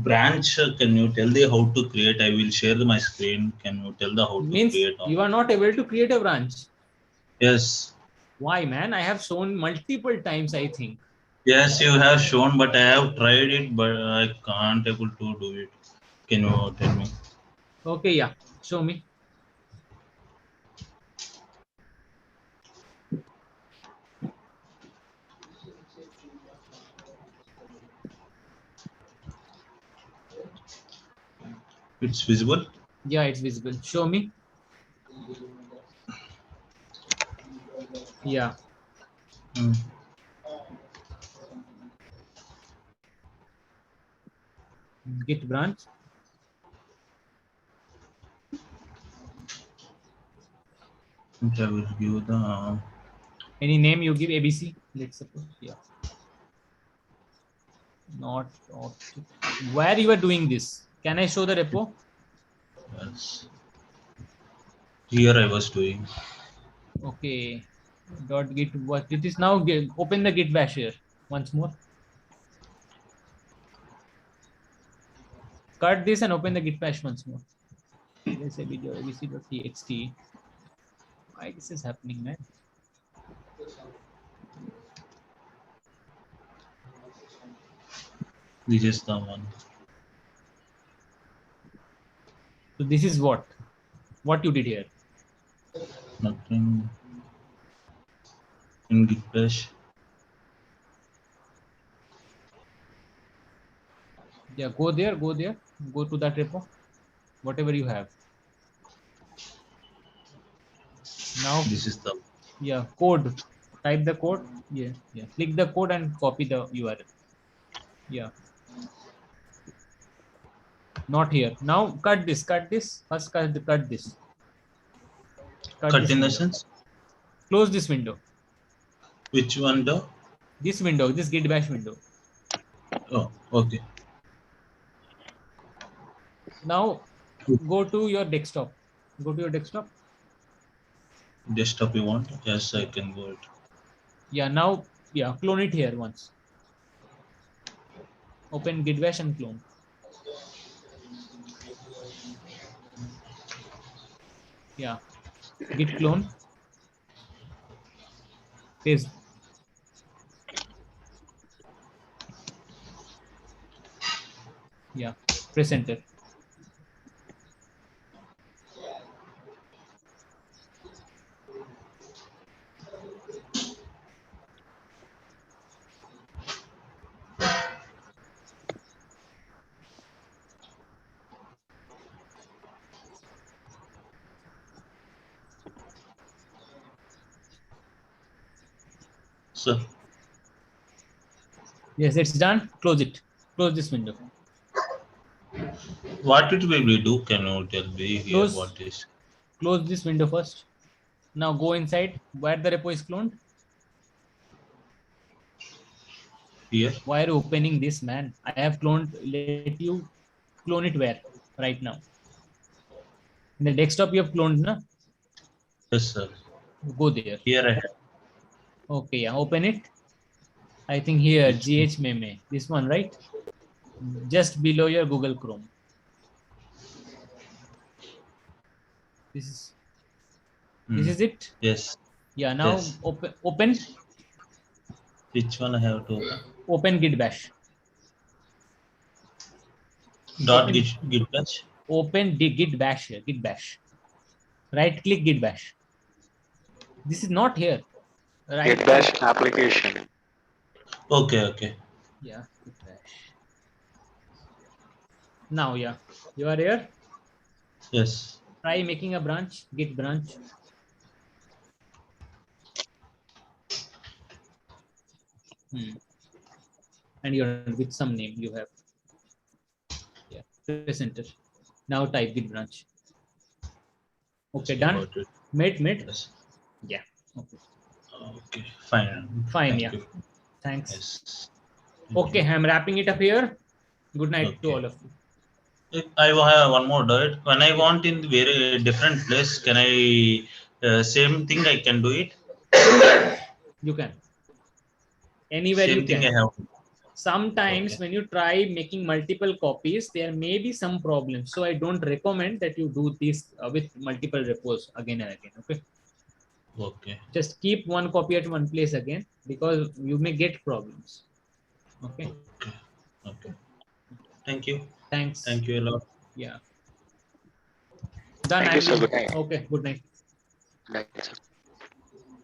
branch. Can you tell the how to create? I will share my screen. Can you tell the how to Means create? you are not able to create a branch. Yes. Why, man? I have shown multiple times, I think. Yes, you have shown, but I have tried it, but I can't able to do it. Can you tell me? Okay, yeah. Show me. It's visible. Yeah, it's visible. Show me. Yeah. Git branch. Okay, I will give the Any name you give, ABC. Let's suppose. Yeah. Not. Where you are doing this? Can I show the repo? Yes. Here I was doing. Okay. .git. What it is now? Open the git bash here once more. Cut this and open the git bash once more. Let's say video abc.txt. Why this is happening, man? This is the one. So this is what you did here. Nothing. In git bash. Yeah, go there, go to that repo, whatever you have. Now This is the code. Type the code. Yeah. Click the code and copy the URL. Yeah. Not here. Now cut this. First cut this. cut in the sense. Close this window. Which window? This window, this git bash window. Oh, okay. Now go to your desktop. Go to your desktop. Desktop you want? Yes, I can go it. Yeah, now clone it here once. Open git bash and clone. Yeah, git clone. Paste. Yeah, press enter. Sir, Yes, it's done. Close it. Close this window. what it will be do? Can you tell me here Close. what is? Close this window first. Now go inside where the repo is cloned. Here. Why are you opening this, man? I have cloned. Let you clone it where? Right now. In the desktop you have cloned, na? Yes, sir. Go there. Here I have. Okay, yeah. Open it. I think here GH meme. This one, right? Just below your Google Chrome. This is it. Yes. Yeah. Now Yes. open. Which one I have to open? Open Git Bash. Dot git bash. Open Git Bash here. Git Bash. Right click Git Bash. This is not here. Right. Git bash application. Okay, okay. Yeah. Git Bash. Now, yeah, you are here. Yes. Try making a branch. Git branch. And you're with some name you have. Yeah. Press enter. Now type Git branch. Okay, done. Mid. Yes. Yeah. Okay. Okay. Fine. Fine. Thank Yeah. you. Thanks. Yes. Okay, I'm wrapping it up here. Good night to all of you. I have one more doubt. When I want in very different place, can I same thing I can do it? You can. Anywhere Same you thing can. I have. Sometimes when you try making multiple copies, there may be some problems. So I don't recommend that you do this with multiple repos again and again. Okay. Okay. Just keep one copy at one place again because you may get problems. Okay. Okay. Thank you. Thanks. Thank you a lot. Yeah. Done. Thank you, sir. Good night. Okay. Good night. Good night, sir.